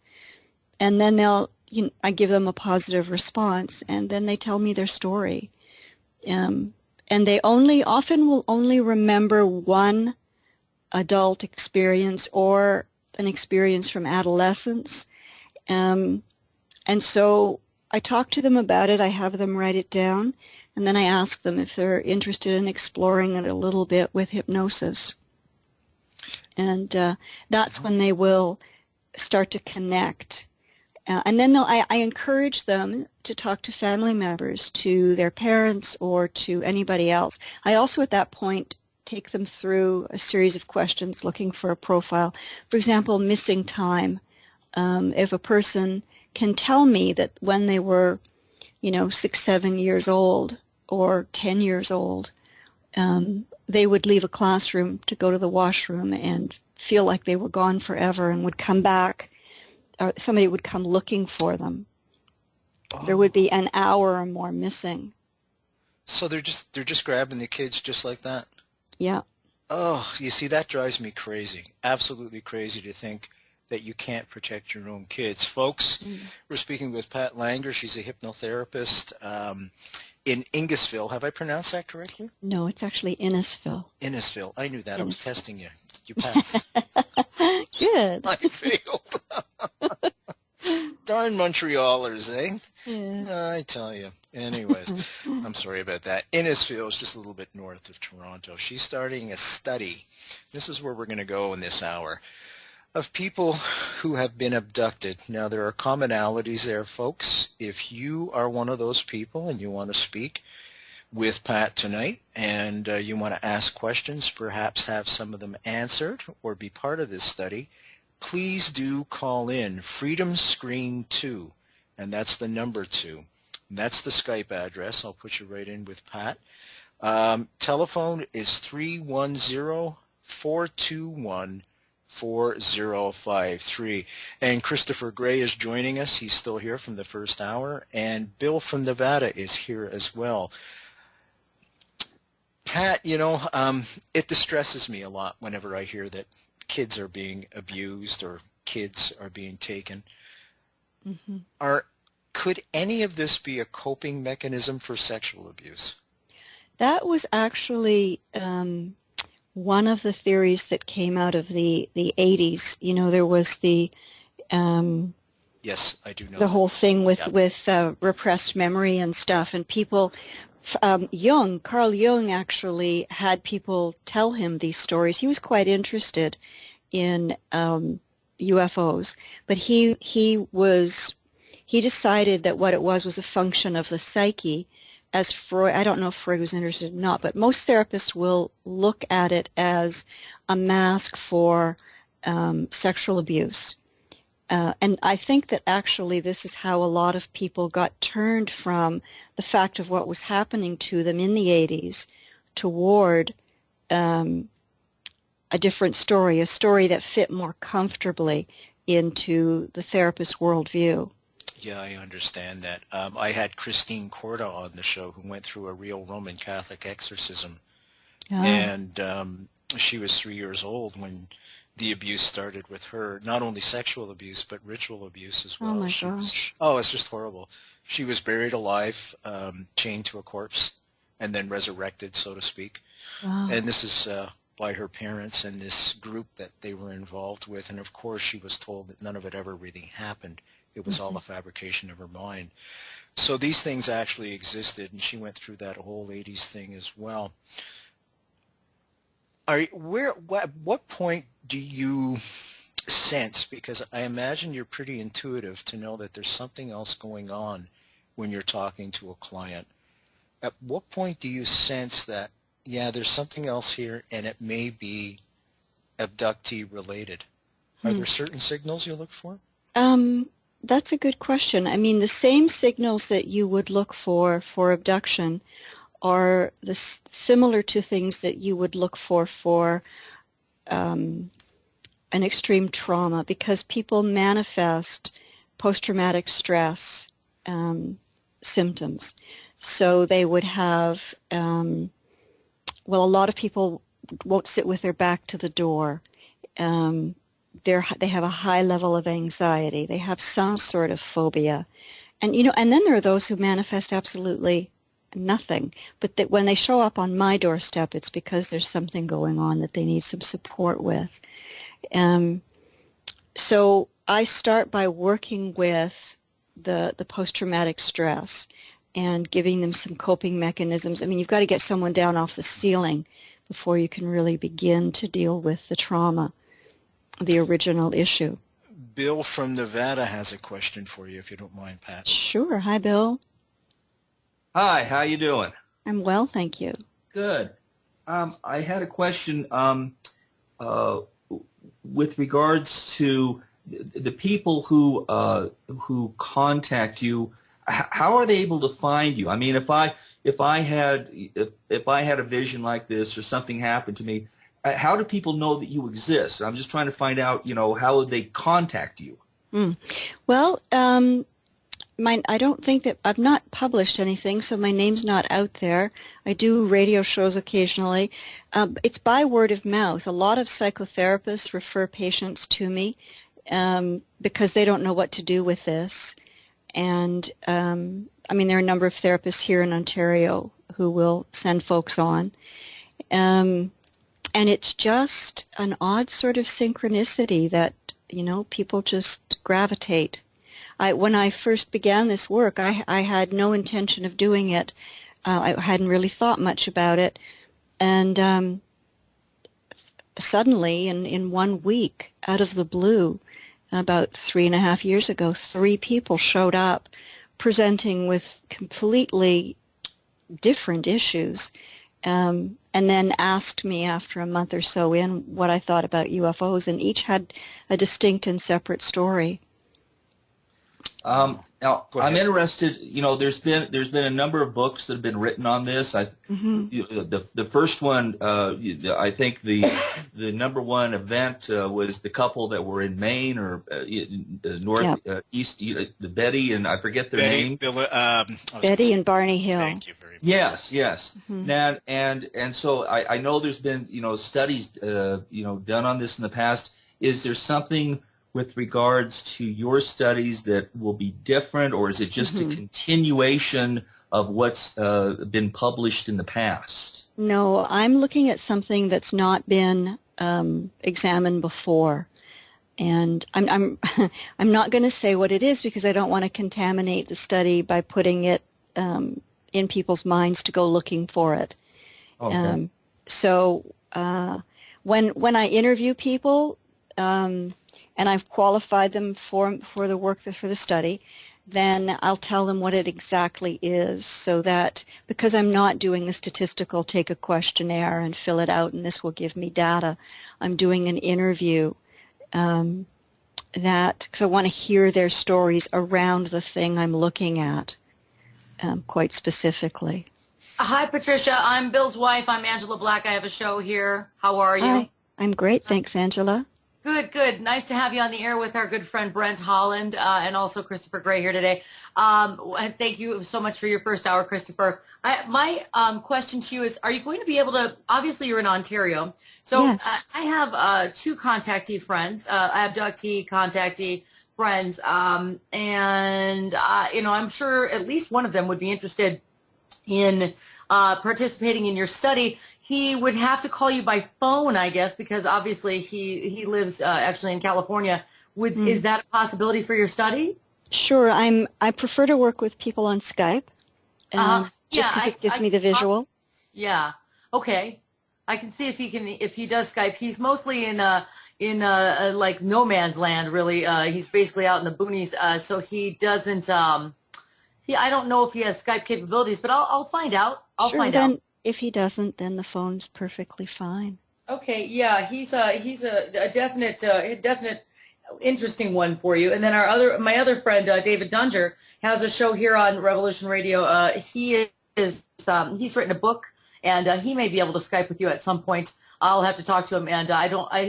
And then I give them a positive response, and then they tell me their story. And they often will only remember one adult experience or an experience from adolescence. And so I talk to them about it. I have them write it down. And then I ask them if they're interested in exploring it a little bit with hypnosis. And that's when they will start to connect. And then I encourage them to talk to family members, to their parents, or to anybody else. I also at that point take them through a series of questions looking for a profile. For example, missing time. If a person can tell me that when they were, 6, 7 years old or 10 years old, they would leave a classroom to go to the washroom and feel like they were gone forever and would come back, or somebody would come looking for them. Oh. There would be an hour or more missing. So they're just grabbing the kids just like that? Yeah. Oh, you see, that drives me crazy. Absolutely crazy to think that you can't protect your own kids. Folks, we're speaking with Pat Langanger. She's a hypnotherapist in Innisfil. Have I pronounced that correctly? No, it's actually Innisfil. Innisfil. I knew that. I was testing you. You passed. Good. I failed. Darn Montrealers, eh? Yeah. I tell you. Anyways, I'm sorry about that. Innisfil is just a little bit north of Toronto. She's starting a study. This is where we're going to go in this hour, of people who have been abducted. Now, there are commonalities there, folks. If you are one of those people and you want to speak with Pat tonight and you want to ask questions, perhaps have some of them answered or be part of this study, please do call in Freedom Screen 2, and that's the number 2. That's the Skype address. I'll put you right in with Pat. Telephone is 310-421-4053. And Christopher Gray is joining us. He's still here from the first hour. And Bill from Nevada is here as well. Pat, it distresses me a lot whenever I hear that kids are being abused or kids are being taken. Mm-hmm. Could any of this be a coping mechanism for sexual abuse? That was actually one of the theories that came out of the 80s. There was the yes, I do know the that. whole thing with repressed memory and stuff, and people. Carl Jung actually had people tell him these stories. He was quite interested in UFOs, but he decided that what it was a function of the psyche. As Freud, I don't know if Freud was interested or not, but most therapists will look at it as a mask for sexual abuse. And I think that actually this is how a lot of people got turned from the fact of what was happening to them in the 80s toward a different story, a story that fit more comfortably into the therapist's worldview. Yeah, I understand that. I had Christine Corda on the show who went through a real Roman Catholic exorcism. Oh. And she was 3 years old when the abuse started with her. Not only sexual abuse, but ritual abuse as well. Oh, my gosh. It's just horrible. She was buried alive, chained to a corpse, and then resurrected, so to speak. Wow. And this is by her parents and this group that they were involved with. And, of course, she was told that none of it ever really happened. It was all a fabrication of her mind. So these things actually existed, and she went through that whole 80s thing as well. What point do you sense, because I imagine you're pretty intuitive to know that there's something else going on when you're talking to a client. At what point do you sense that, yeah, there's something else here and it may be abductee related? Are there certain signals you look for? That's a good question. I mean, the same signals that you would look for abduction are similar to things that you would look for an extreme trauma, because people manifest post-traumatic stress symptoms. So they would have, a lot of people won't sit with their back to the door. They have a high level of anxiety. They have some sort of phobia. And then there are those who manifest absolutely nothing. But that when they show up on my doorstep, it's because there's something going on that they need some support with. So I start by working with the post-traumatic stress and giving them some coping mechanisms. I mean, you've got to get someone down off the ceiling before you can really begin to deal with the trauma, the original issue. Bill from Nevada has a question for you, if you don't mind, Pat. Sure. Hi, Bill. Hi, how you doing? I'm well, thank you. Good. I had a question with regards to the people who contact you. How are they able to find you? I mean, if I had a vision like this or something happened to me, how do people know that you exist? I'm just trying to find out, how they contact you. Well, I don't think that I've not published anything, so my name's not out there. I do radio shows occasionally. It's by word of mouth. A lot of psychotherapists refer patients to me because they don't know what to do with this. And, there are a number of therapists here in Ontario who will send folks on. And it's just an odd sort of synchronicity that, people just gravitate. When I first began this work, I had no intention of doing it. I hadn't really thought much about it. And suddenly, in 1 week, out of the blue, about 3.5 years ago, 3 people showed up presenting with completely different issues, and then asked me after a month or so in what I thought about UFOs, and each had a distinct and separate story. Now, I'm interested. There's been a number of books that have been written on this. The first one, I think the number one event was the couple that were in Maine or east, the Betty and I forget their name. Betty and Barney Hill. Thank you very much. Yes. Mm-hmm. And so I know there's been studies done on this in the past. Is there something with regards to your studies that will be different, or is it just a continuation of what's been published in the past? No, I'm looking at something that's not been examined before, and I'm not going to say what it is because I don't want to contaminate the study by putting it in people's minds to go looking for it. Okay. When I interview people, and I've qualified them for the work for the study, then I'll tell them what it exactly is, so that because I'm not doing a statistical, take a questionnaire and fill it out and this will give me data, I'm doing an interview because I want to hear their stories around the thing I'm looking at quite specifically. Hi, Patricia. I'm Bill's wife. I'm Angela Black. I have a show here. How are you? Hi. I'm great. Thanks, Angela. Good. Nice to have you on the air with our good friend Brent Holland and also Christopher Gray here today. And thank you so much for your first hour, Christopher. My question to you is, are you going to be able to, obviously you're in Ontario, so yes. I have 2 contactee friends, abductee, contactee friends, and I'm sure at least one of them would be interested in participating in your study. He would have to call you by phone, I guess, because obviously he lives actually in California. Is that a possibility for your study? Sure. I prefer to work with people on Skype, just because it gives me the visual. Yeah. Okay. I can see if he does Skype. He's mostly in like no man's land, really. He's basically out in the boonies, so he doesn't. I don't know if he has Skype capabilities, but I'll find out. I'll find out. If he doesn't, then the phone's perfectly fine. Okay, yeah, he's a definite interesting one for you. And then my other friend David Dunger has a show here on Revolution Radio. He's written a book, and he may be able to Skype with you at some point. I'll have to talk to him, and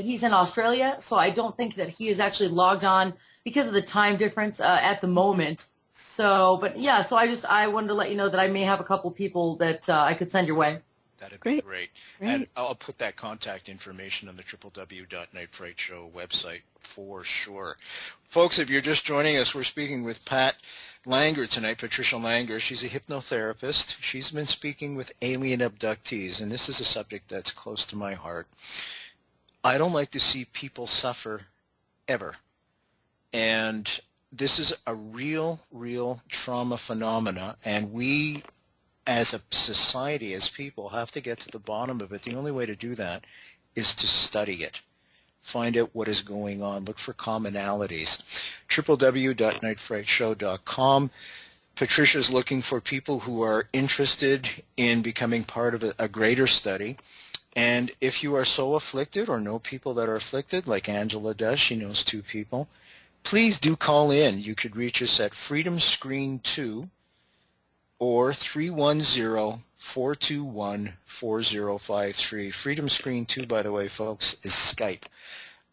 he's in Australia, so I don't think that he is actually logged on because of the time difference at the moment. So, but yeah, so I wanted to let you know that I may have a couple people that I could send your way. That'd be great. And I'll put that contact information on the www.nightfrightshow website for sure. Folks, if you're just joining us, we're speaking with Pat Langanger tonight, Patricia Langanger. She's a hypnotherapist. She's been speaking with alien abductees, and this is a subject that's close to my heart. I don't like to see people suffer ever. And this is a real trauma phenomena, and we as a society, as people, have to get to the bottom of it. The only way to do that is to study it. Find out what is going on. Look for commonalities. www.nightfrightshow.com. Patricia's looking for people who are interested in becoming part of a greater study. And if you are so afflicted or know people that are afflicted, like Angela does, she knows 2 people, please do call in. You could reach us at Freedom Screen 2 or 310-421-4053. Freedom Screen 2, by the way, folks, is Skype.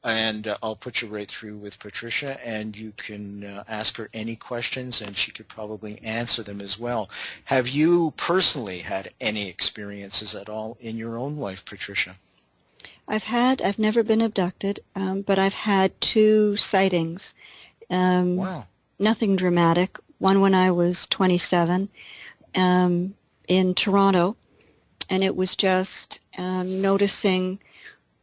And I'll put you right through with Patricia, and you can ask her any questions, and she could probably answer them as well. Have you personally had any experiences at all in your own life, Patricia? I've never been abducted, but I've had 2 sightings. Wow. Nothing dramatic. One when I was 27 in Toronto, and it was just noticing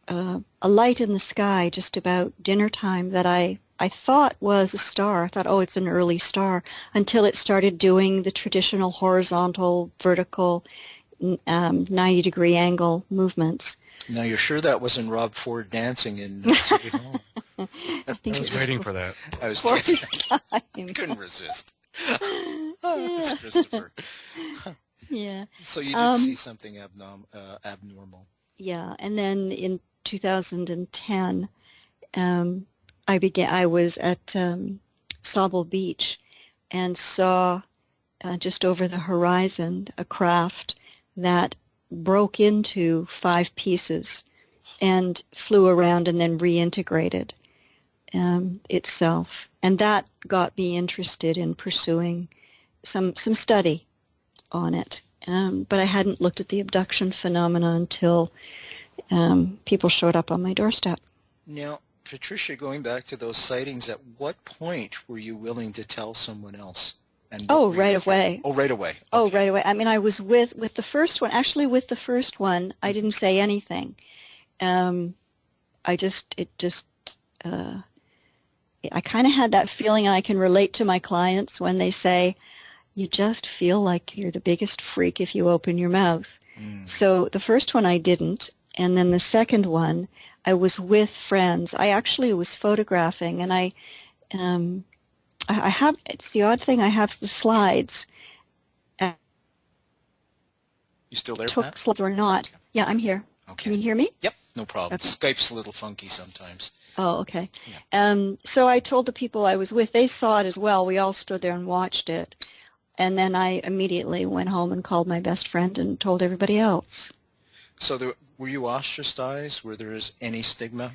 a light in the sky just about dinner time that I thought was a star. I thought, oh, it's an early star, until it started doing the traditional horizontal, vertical, 90-degree angle movements. Now, you're sure that wasn't Rob Ford dancing in City Hall? I was waiting for that. I was couldn't resist. It's Christopher. Yeah. So you did see something abnormal. Yeah, and then in 2010, I was at Sauble Beach and saw just over the horizon a craft that broke into 5 pieces and flew around and then reintegrated itself. And that got me interested in pursuing some study on it. But I hadn't looked at the abduction phenomena until people showed up on my doorstep. Now, Patricia, going back to those sightings, at what point were you willing to tell someone else? And right away. Oh, right away. Okay. Oh, right away. I mean, I was with the first one. Actually, with the first one, I didn't say anything. I kind of had that feeling. I can relate to my clients when they say, you just feel like you're the biggest freak if you open your mouth. So the first one I didn't, and then the second one I was with friends. I actually was photographing, and I have, it's the odd thing, I have the slides. You still there, Pat? Slides or not. Okay. Yeah, I'm here. Okay. Can you hear me? Yep, no problem. Okay. Skype's a little funky sometimes. Oh, okay. Yeah. So I told the people I was with, they saw it as well. We all stood there and watched it. And then I immediately went home and called my best friend and told everybody else. So were you ostracized? Were there any stigma?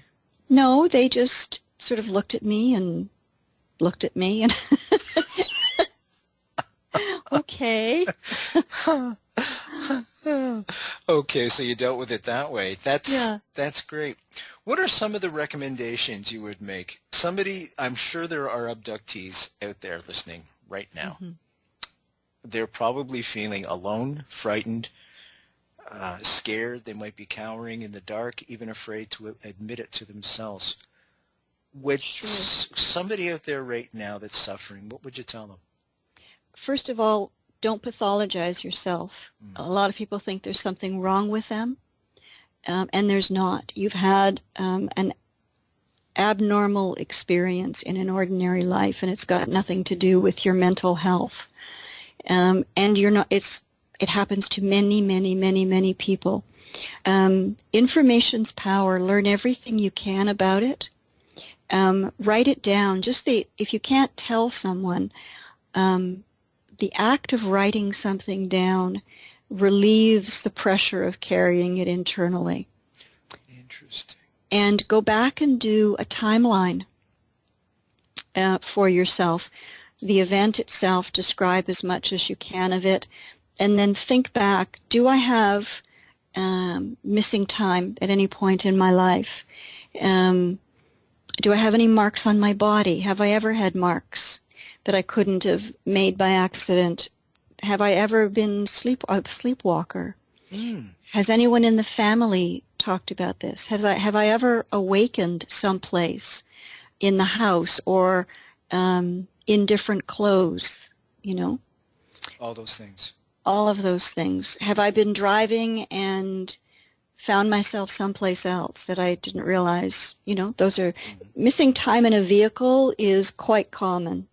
No, they just sort of looked at me and okay. Okay, so you dealt with it that way. That's great. What are some of the recommendations you would make? I'm sure there are abductees out there listening right now. Mm-hmm. They're probably feeling alone, frightened, scared. They might be cowering in the dark, even afraid to admit it to themselves. With somebody out there right now that's suffering, what would you tell them? First of all, don't pathologize yourself. A lot of people think there's something wrong with them, and there's not. You've had an abnormal experience in an ordinary life, and it's got nothing to do with your mental health. And you're not. It happens to many, many, many, many people. Information's power. Learn everything you can about it. Write it down. If you can't tell someone, the act of writing something down relieves the pressure of carrying it internally. Interesting. And go back and do a timeline for yourself. The event itself, describe as much as you can of it, and then think back, do I have missing time at any point in my life? Do I have any marks on my body? Have I ever had marks that I couldn't have made by accident? Have I ever been a sleepwalker? Has anyone in the family talked about this? Have I ever awakened someplace in the house or in different clothes, All those things. All of those things. Have I been driving and found myself someplace else that I didn't realize? Those are missing time in a vehicle is quite common.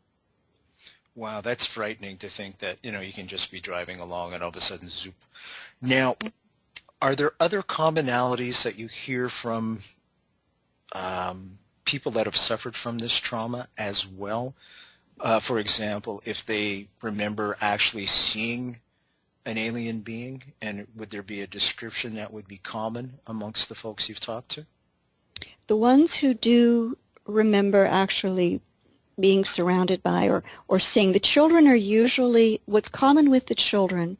Wow, that's frightening to think that, you can just be driving along and all of a sudden, zoop. Now, are there other commonalities that you hear from people that have suffered from this trauma as well? For example, if they remember actually seeing an alien being, and would there be a description that would be common amongst the folks you've talked to? The ones who do remember actually being surrounded by or seeing, the children are usually, what's common with the children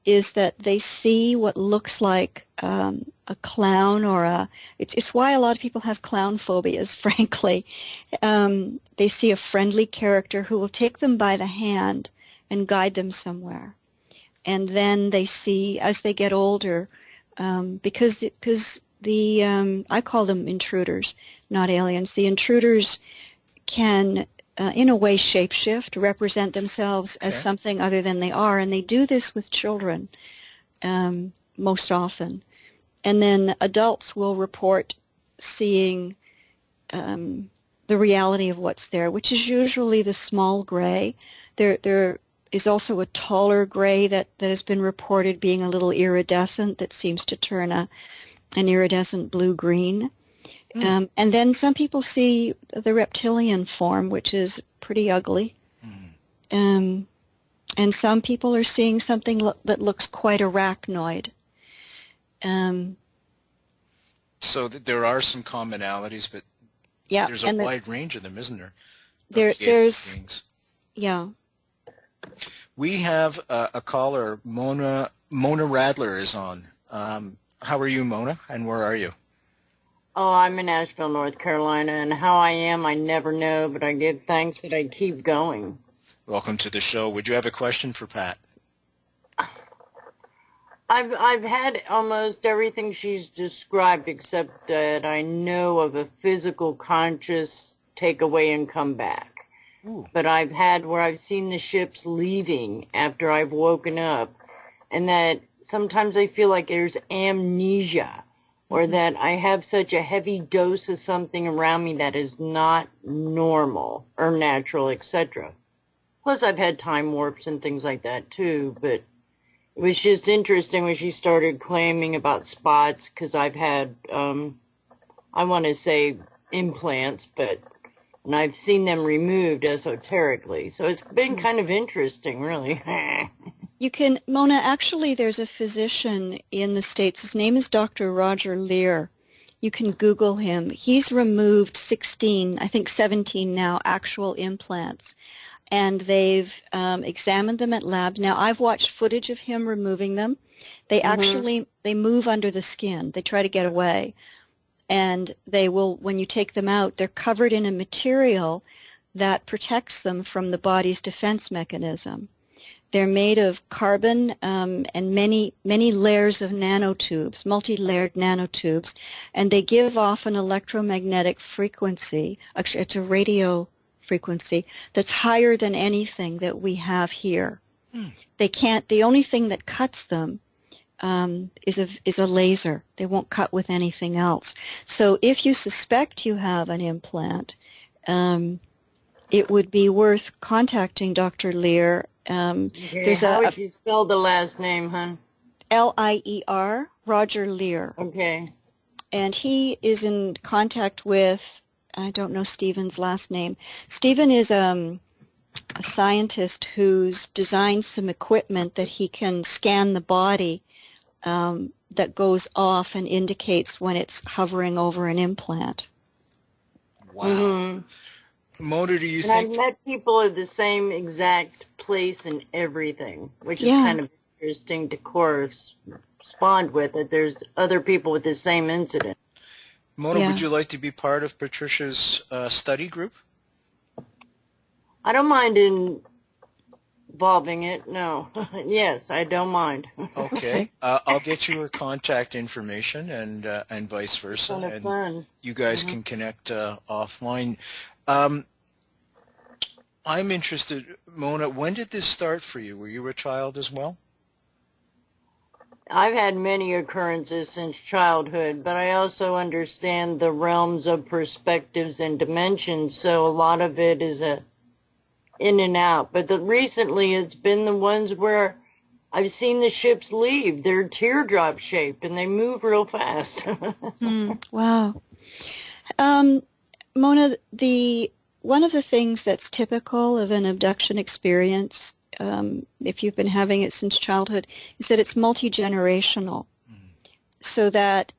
is that they see what looks like a clown or it's why a lot of people have clown phobias, frankly. They see a friendly character who will take them by the hand and guide them somewhere. And then they see, as they get older, because the I call them intruders, not aliens. The intruders can, in a way, shapeshift, represent themselves as something other than they are, and they do this with children most often. And then adults will report seeing the reality of what's there, which is usually the small gray. There is also a taller gray that has been reported being a little iridescent that seems to turn an iridescent blue-green. And then some people see the reptilian form, which is pretty ugly. And some people are seeing something that looks quite arachnoid. So there are some commonalities, but there's a wide range of them, isn't there? There's, yeah. We have a caller, Mona Radler is on. How are you, Mona, and where are you? Oh, I'm in Asheville, North Carolina, and how I am, I never know, but I give thanks that I keep going. Welcome to the show. Would you have a question for Pat? I've had almost everything she's described, except that I know of a physical conscious takeaway and come back. Ooh. But I've had where I've seen the ships leaving after I've woken up, and that sometimes I feel like there's amnesia, or that I have such a heavy dose of something around me that is not normal or natural, etc. Plus, I've had time warps and things like that, too, but it was just interesting when she started claiming about spots, because I've had, I want to say implants, and I've seen them removed esoterically. So it's been kind of interesting, really. You can, Mona, actually there's a physician in the States. His name is Dr. Roger Lear. You can Google him. He's removed 16, I think 17 now, actual implants. And they've examined them at lab. Now, I've watched footage of him removing them. They actually, they move under the skin. They try to get away. And they will, when you take them out, they're covered in a material that protects them from the body's defense mechanism. They're made of carbon and many layers of nanotubes, multi-layered nanotubes, and they give off an electromagnetic frequency. Actually, it's a radio frequency that's higher than anything that we have here. They can't. The only thing that cuts them is a laser. They won't cut with anything else. So if you suspect you have an implant, it would be worth contacting Dr. Lear. Okay, how would you spell the last name, hon? L-I-E-R, Roger Lear. Okay. And he is in contact with, I don't know Stephen's last name. Stephen is a scientist who's designed some equipment that he can scan the body that goes off and indicates when it's hovering over an implant. Wow. Mona, do you think... I've met people at the same exact place and everything, which is kind of interesting to correspond with, that there's other people with the same incident. Mona, would you like to be part of Patricia's study group? I don't mind involving it, no. Yes, I don't mind. Okay. I'll get you her contact information and vice versa. Kind of fun. You guys can connect offline. I'm interested, Mona, when did this start for you? Were you a child as well? I've had many occurrences since childhood, but I also understand the realms of perspectives and dimensions, so a lot of it is in and out. But recently it's been the ones where I've seen the ships leave. They're teardrop shaped and they move real fast. Wow. Mona, one of the things that's typical of an abduction experience, if you've been having it since childhood, is that it's multi-generational. So that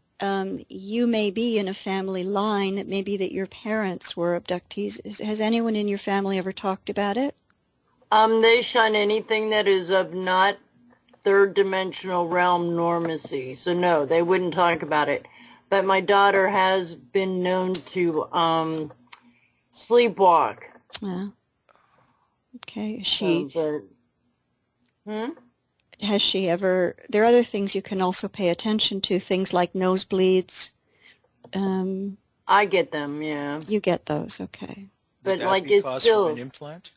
you may be in a family line, it may be that your parents were abductees. Has anyone in your family ever talked about it? They shun anything that is of not third dimensional realm normacy. So no, they wouldn't talk about it. But my daughter has been known to sleepwalk. Yeah. Okay. Has she ever, there are other things you can also pay attention to, things like nosebleeds. I get them, yeah. You get those, okay. Would But that like be it's cause still for an implant?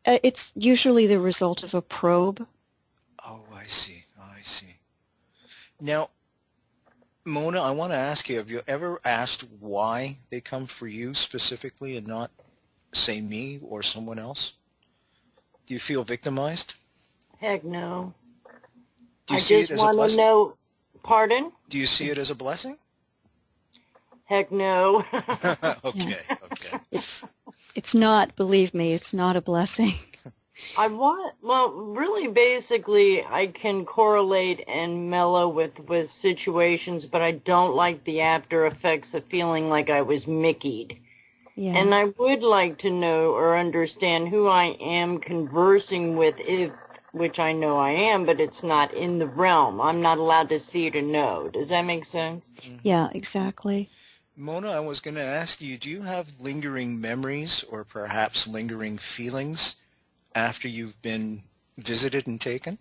It's usually the result of a probe. Oh, I see. I see. Now, Mona, I want to ask you, have you ever asked why they come for you specifically and not, say, me or someone else? Do you feel victimized? heck no. Do you I see just it as a want to blessing? know. Pardon? Do you see it as a blessing? Heck no. Okay, okay. It's not, believe me, it's not a blessing. Well, really, basically, I can correlate and mellow with situations, but I don't like the after effects of feeling like I was Mickey'd. Yeah. And I would like to know or understand who I am conversing with, which I know I am, but it's not in the realm. I'm not allowed to see it or know. Does that make sense? Yeah, exactly. Mona, I was going to ask you, do you have lingering memories or perhaps lingering feelings after you've been visited and taken?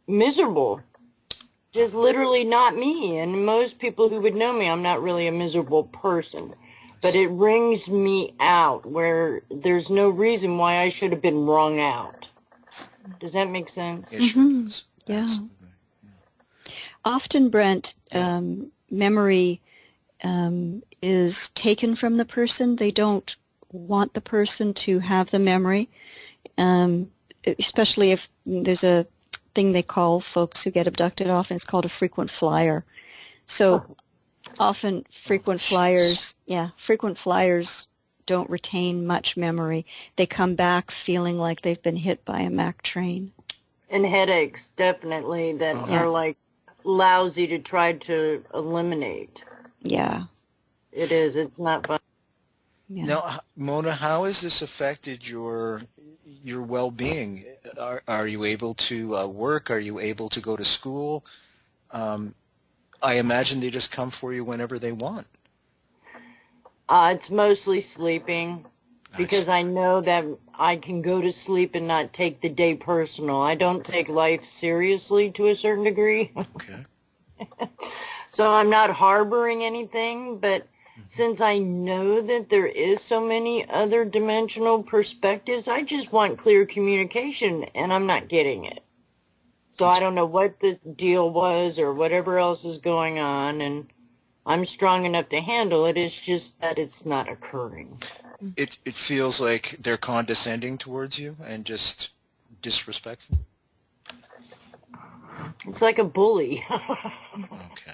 Miserable. Just literally not me. And most people who would know me, I'm not really a miserable person. But it wrings me out where there's no reason why I should have been wrung out. Does that make sense? It sure does. Yeah. Absolutely. Often, Brent, memory is taken from the person. They don't want the person to have the memory, especially if there's a thing they call folks who get abducted often. It's called a frequent flyer. So often frequent flyers don't retain much memory. They come back feeling like they've been hit by a Mack train. And headaches, definitely, that are like lousy to try to eliminate. Yeah. It is. It's not fun. Yeah. Now, Mona, how has this affected your well-being? Are you able to work? Are you able to go to school? I imagine they just come for you whenever they want. It's mostly sleeping because I know that I can go to sleep and not take the day personal. I don't take life seriously to a certain degree. Okay. So I'm not harboring anything, but since I know that there is so many other dimensional perspectives, I just want clear communication, and I'm not getting it. So I don't know what the deal was or whatever else is going on, and I'm strong enough to handle it. It's just that it's not occurring. It feels like they're condescending towards you and just disrespectful? It's like a bully. Okay.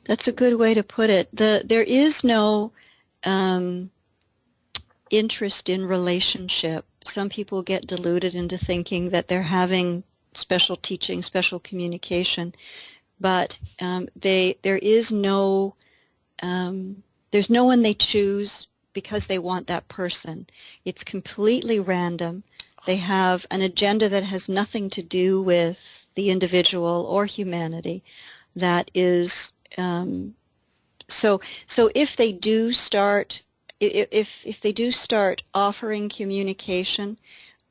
That's a good way to put it. There is no interest in relationship. Some people get deluded into thinking that they're having special teaching, special communication, but there's no one they choose because they want that person. It's completely random. They have an agenda that has nothing to do with the individual or humanity. That is so if they do start offering communication,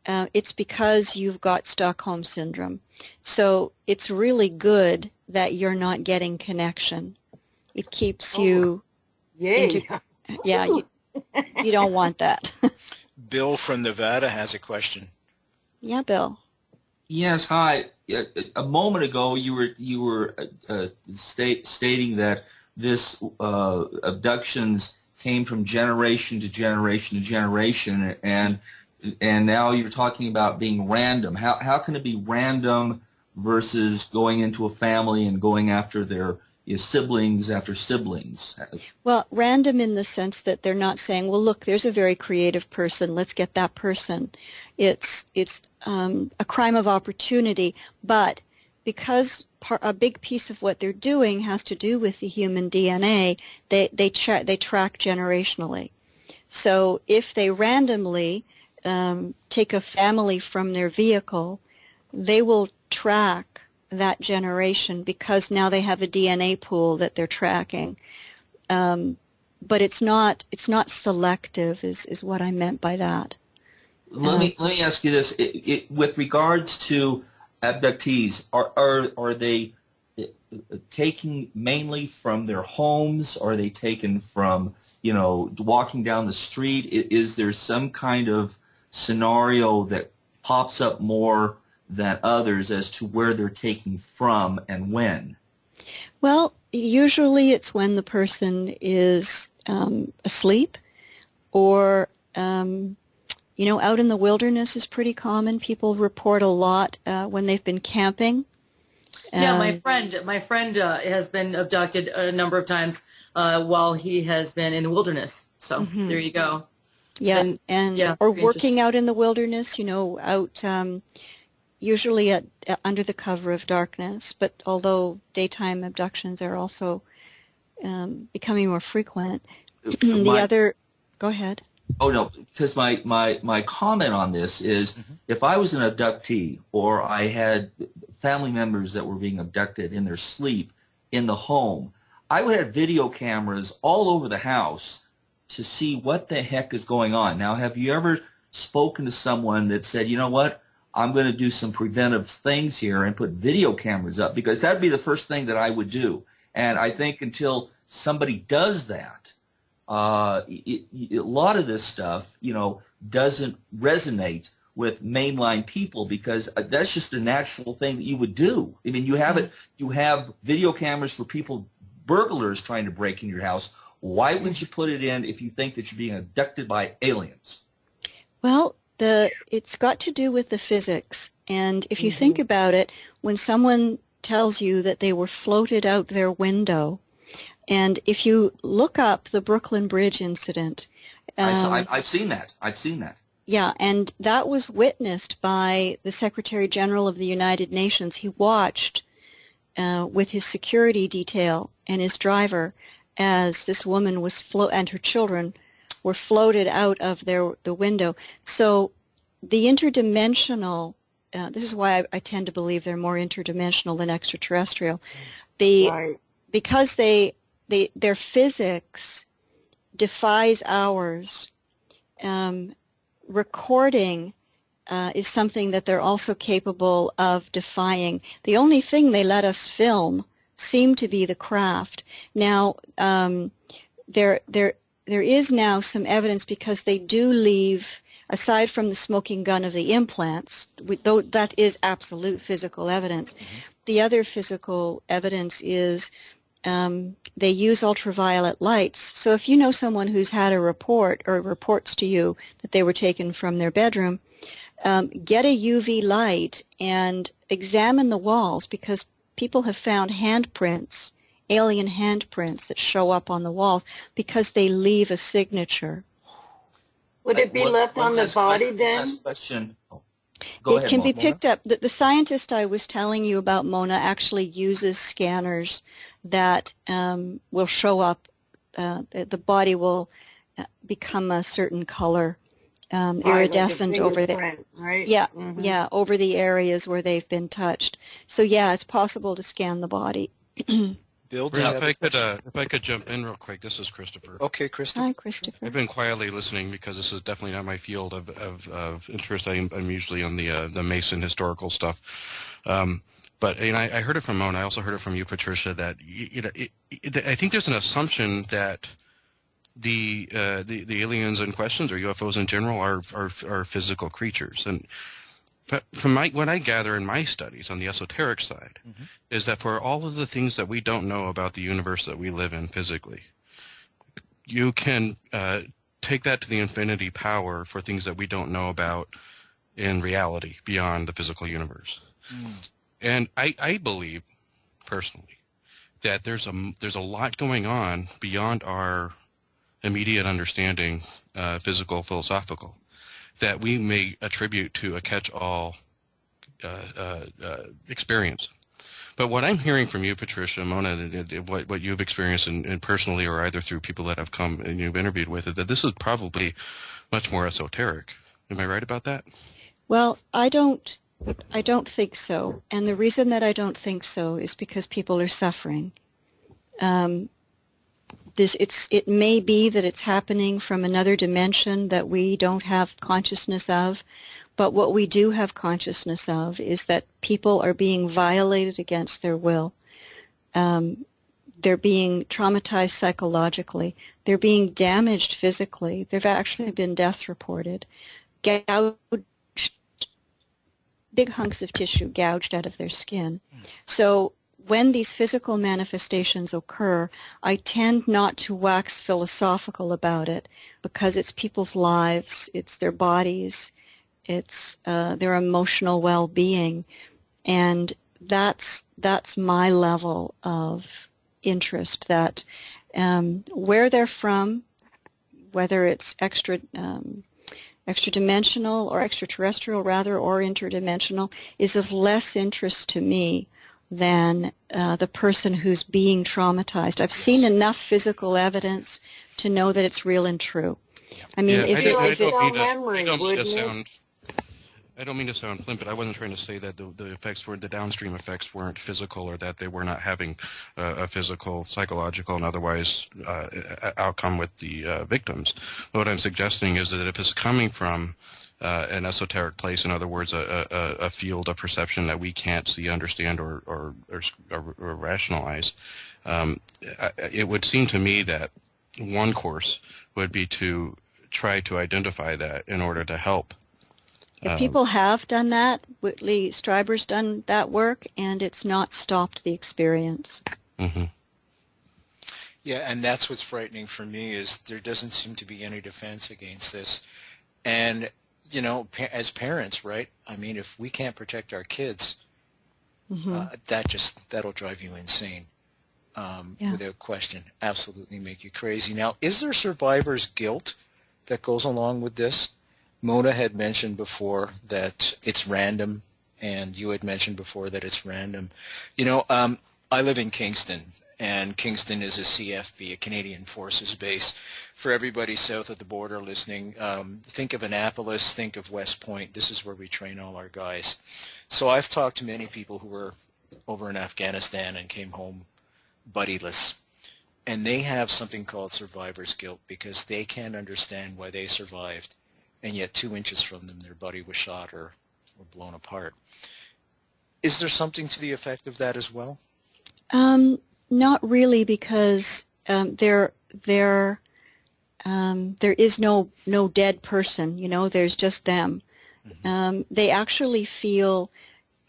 it's because you've got Stockholm Syndrome. So it's really good that you're not getting connection. It keeps you Yay. you don't want that. Bill from Nevada has a question. Yeah, Bill. Yes, hi. A moment ago, you were stating that this abductions came from generation to generation to generation, and now you're talking about being random. How can it be random versus going into a family and going after their siblings after siblings? Well, random in the sense that they're not saying, well, look, there's a very creative person, let's get that person. It's a crime of opportunity, but because a big piece of what they're doing has to do with the human DNA, they track generationally. So if they randomly take a family from their vehicle, they will track that generation because now they have a DNA pool that they're tracking. But it's not selective is what I meant by that. Let me ask you this: with regards to abductees, are they taken mainly from their homes? Are they taken from walking down the street? Is there some kind of scenario that pops up more than others as to where they're taken from and when? Well, usually it's when the person is asleep, or out in the wilderness is pretty common. People report a lot when they've been camping. Yeah, my friend has been abducted a number of times while he has been in the wilderness. So there you go. Yeah, or working out in the wilderness. Out usually under the cover of darkness. But although daytime abductions are also becoming more frequent, go ahead. Oh, no, because my comment on this is if I was an abductee or I had family members that were being abducted in their sleep in the home, I would have video cameras all over the house to see what the heck is going on. Now, have you ever spoken to someone that said, you know what, I'm going to do some preventive things here and put video cameras up? Because that would be the first thing that I would do. And I think until somebody does that, a lot of this stuff, doesn't resonate with mainline people because that's just a natural thing that you would do. I mean, you have video cameras for burglars trying to break in your house. Why wouldn't you put it in if you think that you're being abducted by aliens? Well, it's got to do with the physics. And if you think about it, when someone tells you that they were floated out their window, and if you look up the Brooklyn Bridge incident, I've seen that. Yeah, and that was witnessed by the Secretary General of the United Nations. He watched with his security detail and his driver as this woman was and her children were floated out of the window. So the interdimensional, this is why I tend to believe they're more interdimensional than extraterrestrial. Because their physics defies ours. Recording is something that they're also capable of defying. The only thing they let us film seemed to be the craft. Now, there is now some evidence because they do leave, aside from the smoking gun of the implants, though that is absolute physical evidence. The other physical evidence is they use ultraviolet lights. So if you know someone who's had a report or reports to you that they were taken from their bedroom, get a UV light and examine the walls, because people have found handprints, alien handprints that show up on the walls because they leave a signature. Would it be left on the body then? Last question. Go ahead, it can be Mona. picked up. The scientist I was telling you about, Mona, actually uses scanners that will show up. The body will become a certain color, iridescent like over the right? Yeah, over the areas where they've been touched. So yeah, it's possible to scan the body. Bill, if I could jump in real quick, this is Christopher. Okay, Christopher. Hi, Christopher. I've been quietly listening because this is definitely not my field of interest. I'm usually on the Mason historical stuff. But I heard it from Mona. I also heard it from you, Patricia, that I think there's an assumption that the aliens in questions, or UFOs in general, are physical creatures. And from what I gather in my studies on the esoteric side, is that for all of the things that we don't know about the universe that we live in physically, you can take that to the infinity power for things that we don't know about in reality beyond the physical universe. And I believe personally that there's a lot going on beyond our immediate understanding, physical, philosophical, that we may attribute to a catch-all experience. But what I'm hearing from you, Patricia, Mona, what you've experienced in personally or either through people that have come and you've interviewed with, is that this is probably much more esoteric. Am I right about that? Well, I don't think so. And the reason that I don't think so is because people are suffering. It may be that it's happening from another dimension that we don't have consciousness of, but what we do have consciousness of is that people are being violated against their will. They're being traumatized psychologically. They're being damaged physically. There have actually been deaths reported. Big hunks of tissue gouged out of their skin. So when these physical manifestations occur, I tend not to wax philosophical about it because it's people's lives, it's their bodies, it's their emotional well-being, and that's my level of interest. That where they're from, whether it's extra-dimensional or extraterrestrial rather, or interdimensional, is of less interest to me than the person who's being traumatized. I've seen enough physical evidence to know that it's real and true. I mean, I don't mean to sound flippant. I wasn't trying to say that the effects the downstream effects weren't physical, or that they were not having a physical, psychological, and otherwise outcome with the victims. What I'm suggesting is that if it's coming from an esoteric place, in other words, a field of perception that we can't see, understand, or rationalize, it would seem to me that one course would be to try to identify that in order to help. If people have done that, Whitley Strieber's done that work, and it's not stopped the experience. Mm-hmm. Yeah, and that's what's frightening for me, is there doesn't seem to be any defense against this. And, you know, as parents, right, I mean, if we can't protect our kids, that'll drive you insane, without question. Absolutely make you crazy. Now, is there survivor's guilt that goes along with this? Mona had mentioned before that it's random, and you had mentioned before that it's random. You know, I live in Kingston, and Kingston is a CFB, a Canadian Forces base. For everybody south of the border listening, think of Annapolis, think of West Point. This is where we train all our guys. So I've talked to many people who were over in Afghanistan and came home buddyless. And they have something called survivor's guilt because they can't understand why they survived, and yet 2 inches from them their buddy was shot or blown apart. Is there something to the effect of that as well? Not really, because there is no dead person. You know, there's just them. They actually feel,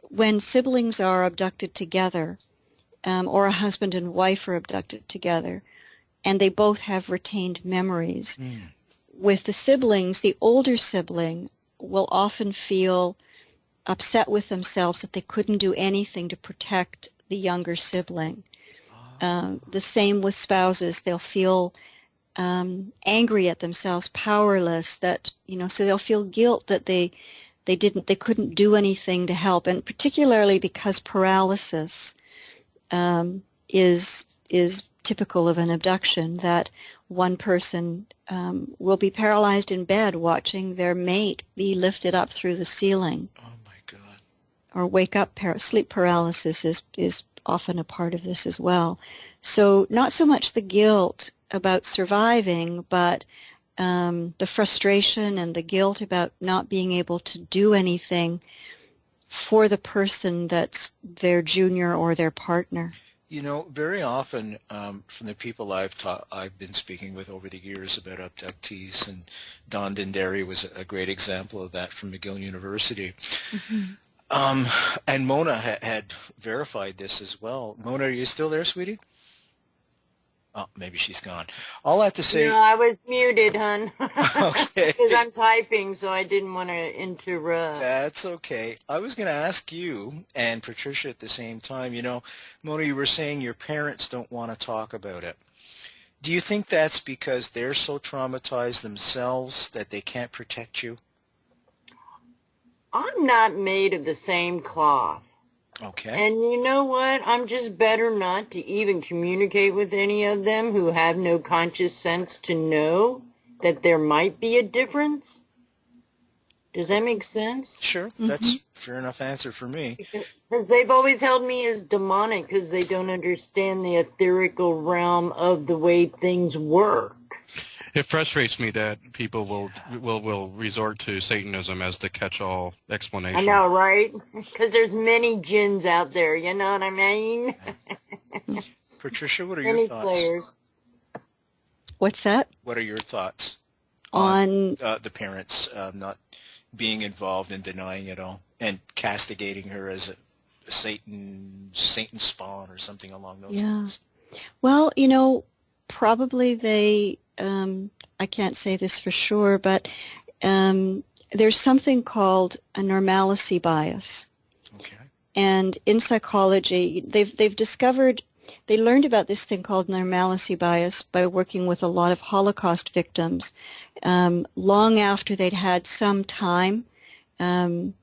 when siblings are abducted together, or a husband and wife are abducted together, and they both have retained memories. With the siblings, the older sibling will often feel upset with themselves that they couldn't do anything to protect the younger sibling. The same with spouses. They'll feel angry at themselves, powerless, that, you know, so they'll feel guilt that they couldn't do anything to help. And particularly because paralysis is typical of an abduction, that one person will be paralyzed in bed watching their mate be lifted up through the ceiling. Oh my God. Or wake up. Sleep paralysis is often a part of this as well. So not so much the guilt about surviving, but the frustration and the guilt about not being able to do anything for the person that's their junior or their partner. You know, very often from the people I've been speaking with over the years about abductees, and Don Dinderi was a great example of that from McGill University. And Mona had verified this as well. Mona, are you still there, sweetie? Oh, maybe she's gone. All I have to say... No, I was muted, hon. Okay. Because I'm typing, so I didn't want to interrupt. That's okay. I was going to ask you and Patricia at the same time, Mona, you were saying your parents don't want to talk about it. Do you think that's because they're so traumatized themselves that they can't protect you? I'm not made of the same cloth. Okay. And you know what? I'm just better not to even communicate with any of them who have no conscious sense to know that there might be a difference. Does that make sense? Sure. That's a fair enough answer for me. Because they've always held me as demonic because they don't understand the etherical realm of the way things work. It frustrates me that people will resort to Satanism as the catch-all explanation. I know, right? Because there's many jinns out there, you know what I mean? Patricia, what are your Many thoughts? players. What's that? What are your thoughts On the parents not being involved and denying it all and castigating her as a Satan spawn or something along those lines? Well, probably they, I can't say this for sure, but there's something called a normalcy bias. Okay. And in psychology, they've discovered, they learned about this thing called normalcy bias by working with a lot of Holocaust victims long after they'd had some time to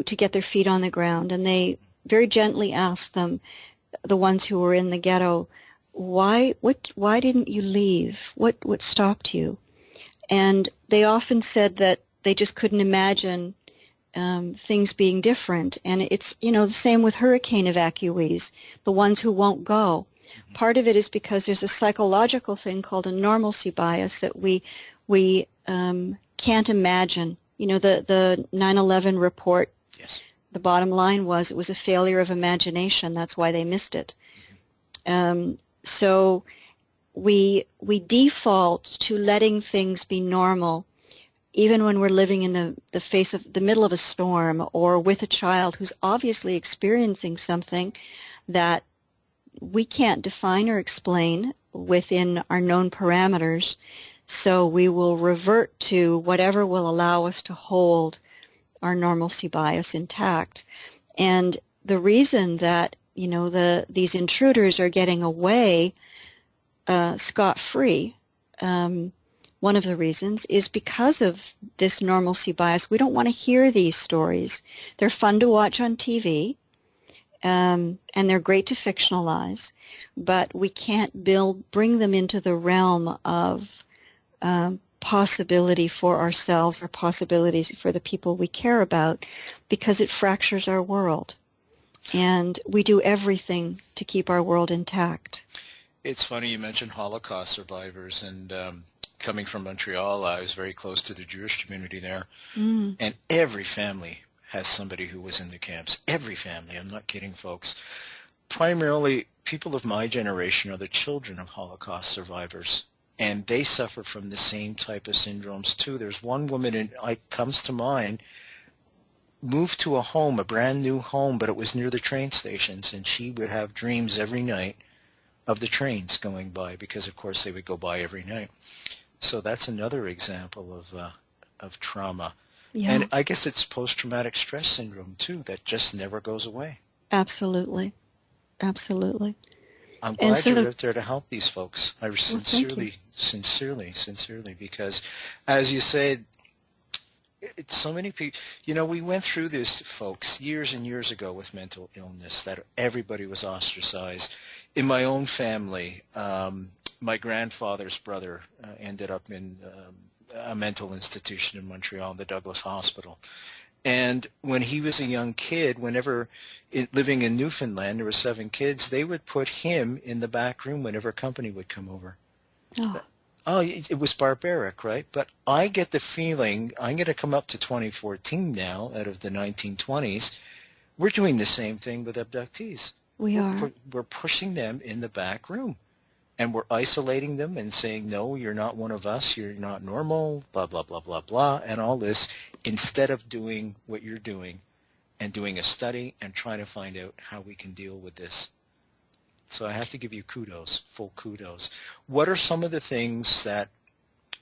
get their feet on the ground. And they very gently asked them, the ones who were in the ghetto, why didn't you leave? What stopped you? And they often said that they just couldn't imagine things being different. And it's, the same with hurricane evacuees, the ones who won't go. Part of it is because there's a psychological thing called a normalcy bias that we can't imagine. The 9/11 report, Yes. the bottom line was it was a failure of imagination. That's why they missed it. So we default to letting things be normal, even when we're living in the middle of a storm or with a child who's obviously experiencing something that we can't define or explain within our known parameters. So we will revert to whatever will allow us to hold our normalcy bias intact. And the reason that these intruders are getting away scot-free, one of the reasons is because of this normalcy bias. We don't want to hear these stories. They're fun to watch on TV, and they're great to fictionalize, but we can't bring them into the realm of possibility for ourselves or possibilities for the people we care about, because it fractures our world. And we do everything to keep our world intact. It's funny you mentioned Holocaust survivors, and coming from Montreal, I was very close to the Jewish community there, and every family has somebody who was in the camps. Every family, I'm not kidding, folks. Primarily, people of my generation are the children of Holocaust survivors, and they suffer from the same type of syndromes too. There's one woman, comes to mind, moved to a home, a brand new home, but it was near the train stations, and she would have dreams every night of the trains going by, because of course they would go by every night. So that's another example of trauma. Yeah. And I guess it's post-traumatic stress syndrome too, that just never goes away. Absolutely. Absolutely. I'm glad you're out there to help these folks. I sincerely, because as you said, it's so many people, we went through this, folks, years and years ago with mental illness, that everybody was ostracized. In my own family, my grandfather's brother ended up in a mental institution in Montreal, the Douglas Hospital. And when he was a young kid, living in Newfoundland, there were 7 kids, they would put him in the back room whenever company would come over. Oh, it was barbaric, right? But I get the feeling, I'm going to come up to 2014 now, out of the 1920s, we're doing the same thing with abductees. We are. We're pushing them in the back room, and we're isolating them and saying, no, you're not one of us, you're not normal, blah, blah, blah, blah, blah, and all this, instead of doing what you're doing and doing a study and trying to find out how we can deal with this. So I have to give you kudos, full kudos. What are some of the things that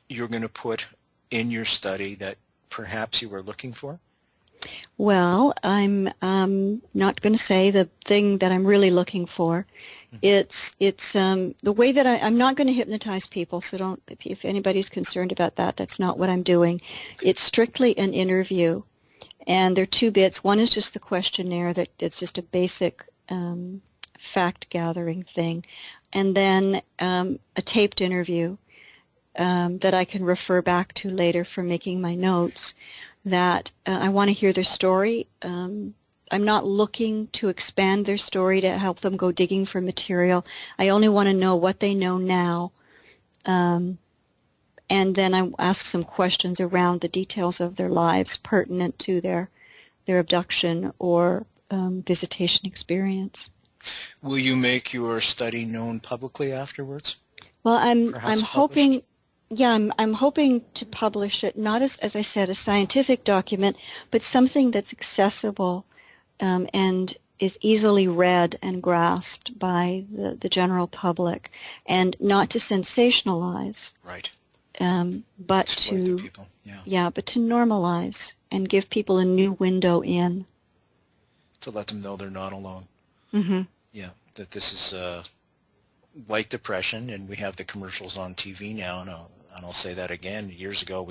you're going to put in your study that perhaps you were looking for? Well, I'm not going to say the thing that I'm really looking for. It's the way that I'm not going to hypnotize people, so don't, if anybody's concerned about that, that's not what I'm doing. It's strictly an interview, and there are two bits. One is just the questionnaire it's just a basic fact-gathering thing, and then a taped interview that I can refer back to later for making my notes, that I want to hear their story. I'm not looking to expand their story to help them go digging for material. I only want to know what they know now, and then I ask some questions around the details of their lives pertinent to their abduction or visitation experience. Will you make your study known publicly afterwards? Well, I'm hoping. Published? Yeah, I'm hoping to publish it not as I said, a scientific document, but something that's accessible and is easily read and grasped by the general public, and not to sensationalize, Right. but Exploit to the people. Yeah. but to normalize and give people a new window in. To let them know they're not alone. Mm-hmm. Yeah, that this is like depression, and we have the commercials on TV now, and I'll say that again. Years ago,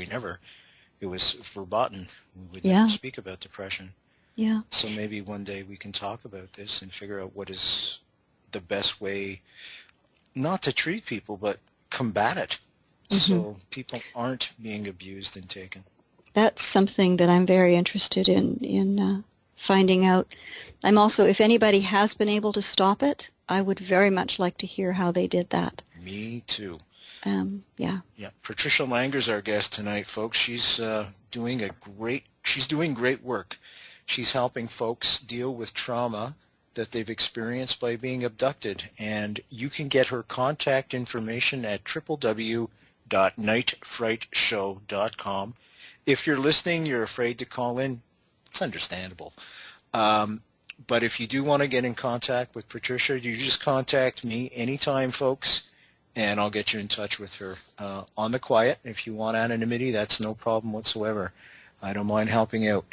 it was verboten. We would never speak about depression. Yeah. So maybe one day we can talk about this and figure out what is the best way, not to treat people, but combat it, so people aren't being abused and taken. That's something that I'm very interested in finding out. I'm also, if anybody has been able to stop it, I would very much like to hear how they did that. Me too. Yeah. Yeah. Patricia Langer's our guest tonight, folks. She's doing great work. She's helping folks deal with trauma that they've experienced by being abducted, and you can get her contact information at www.nightfrightshow.com. If you're listening, you're afraid to call in, it's understandable. But if you do want to get in contact with Patricia, you just contact me anytime, folks, and I'll get you in touch with her on the quiet. If you want anonymity, that's no problem whatsoever. I don't mind helping out.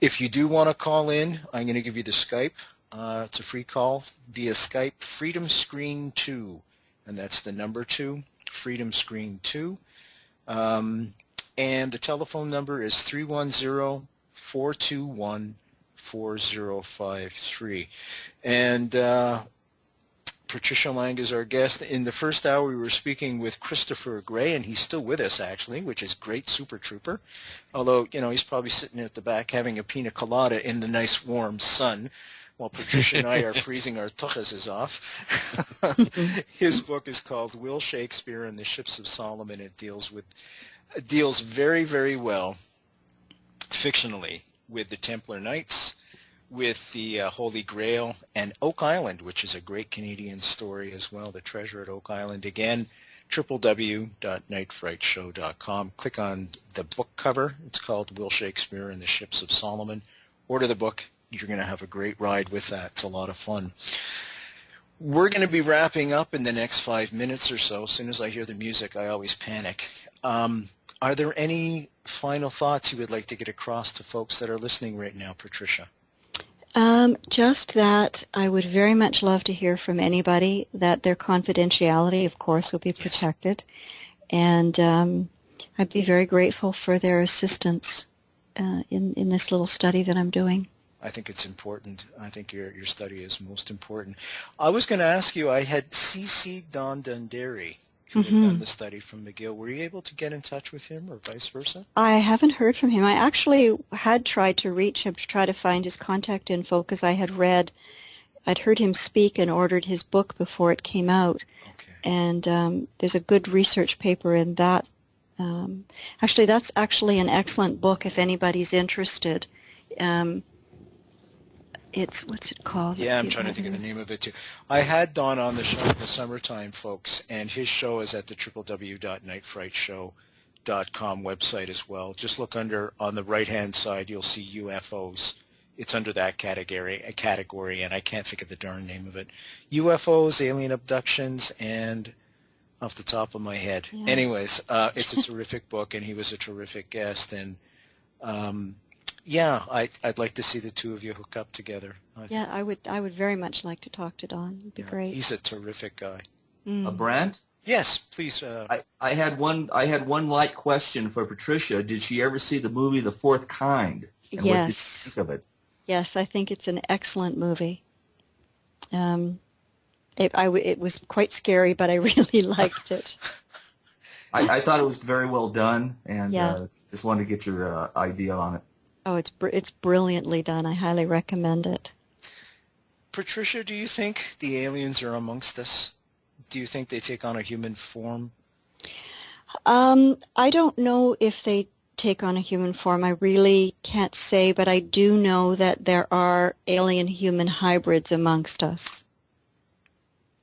If you do want to call in, I'm going to give you the Skype. It's a free call via Skype, Freedom Screen 2, and that's the number 2, Freedom Screen 2. And the telephone number is 310-421-4053. And Patricia Lang is our guest. In the first hour, we were speaking with Christopher Gray, and he's still with us, actually, which is great, super trooper. Although, he's probably sitting at the back having a pina colada in the nice warm sun, while Patricia and I are freezing our tuchas off. His book is called Will Shakespeare and the Ships of Solomon. It deals very, very well, fictionally, with the Templar Knights, with the Holy Grail, and Oak Island, which is a great Canadian story as well, the treasure at Oak Island. Again, www.nightfrightshow.com. Click on the book cover. It's called Will Shakespeare and the Ships of Solomon. Order the book. You're going to have a great ride with that. It's a lot of fun. We're going to be wrapping up in the next 5 minutes or so. As soon as I hear the music, I always panic. Are there any final thoughts you would like to get across to folks that are listening right now, Patricia? Just that I would very much love to hear from anybody, that their confidentiality, of course, will be protected. And I'd be very grateful for their assistance in this little study that I'm doing. I think it's important. I think your study is most important. I was going to ask you, I had C.C. Don Dundary, who had done the study from McGill. Were you able to get in touch with him or vice versa? I haven't heard from him. I actually had tried to reach him to try to find his contact info because I'd heard him speak and ordered his book before it came out. Okay. And there's a good research paper in that. Actually, that's actually an excellent book if anybody's interested. What's it called? Yeah, I'm trying to think of the name of it too. I had Don on the show in the summertime, folks, and his show is at the www.nightfrightshow.com website as well. Just look on the right-hand side, you'll see UFOs, it's under that category, and I can't think of the darn name of it. UFOs, alien abductions, and off the top of my head. Yeah. Anyways, it's a terrific book, and he was a terrific guest, and yeah, I'd like to see the two of you hook up together. Yeah, I would very much like to talk to Don. It'd be great. He's a terrific guy. Brent? Yes, please. I had one light question for Patricia. Did she ever see the movie The Fourth Kind? And what did you think of it? Yes, I think it's an excellent movie. It was quite scary, but I really liked it. I thought it was very well done, and Yeah. just wanted to get your idea on it. Oh, it's brilliantly done. I highly recommend it. Patricia, do you think the aliens are amongst us? Do you think they take on a human form? I don't know if they take on a human form. I really can't say, but I do know that there are alien-human hybrids amongst us.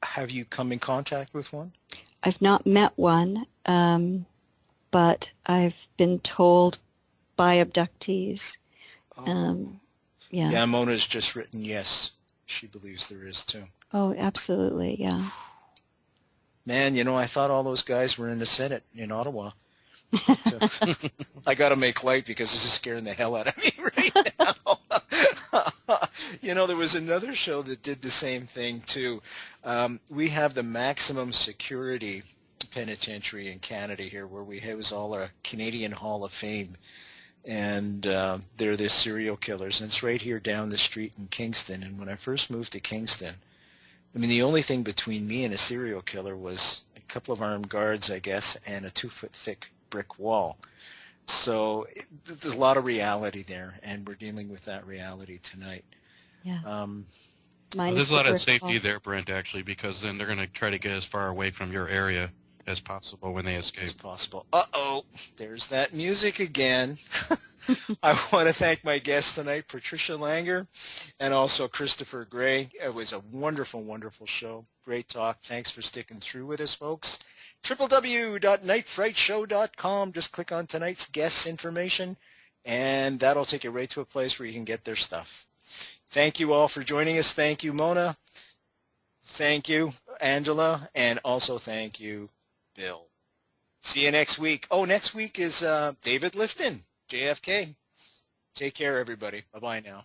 Have you come in contact with one? I've not met one, but I've been told by abductees. Yeah, Mona's just written yes. She believes there is too. Oh, absolutely, yeah. Man, I thought all those guys were in the Senate in Ottawa. I got to make light because this is scaring the hell out of me right now. There was another show that did the same thing too. We have the maximum security penitentiary in Canada here, where we house all our Canadian Hall of Fame, and they're the serial killers, and it's right here down the street in Kingston. And when I first moved to Kingston, the only thing between me and a serial killer was a couple of armed guards, I guess, and a 2-foot thick brick wall. So there's a lot of reality there, and we're dealing with that reality tonight. Yeah. There's a lot of safety there, Brent, actually, because then they're going to try to get as far away from your area as possible when they escape. As possible. Uh-oh, there's that music again. I want to thank my guests tonight, Patricia Langanger and also Christopher Gray. It was a wonderful, wonderful show. Great talk. Thanks for sticking through with us, folks. www.nightfrightshow.com. Just click on tonight's guests information, and that'll take you right to a place where you can get their stuff. Thank you all for joining us. Thank you, Mona. Thank you, Angela. And also thank you, Bill. See you next week. Oh, next week is David Lifton, JFK. Take care, everybody. Bye-bye now.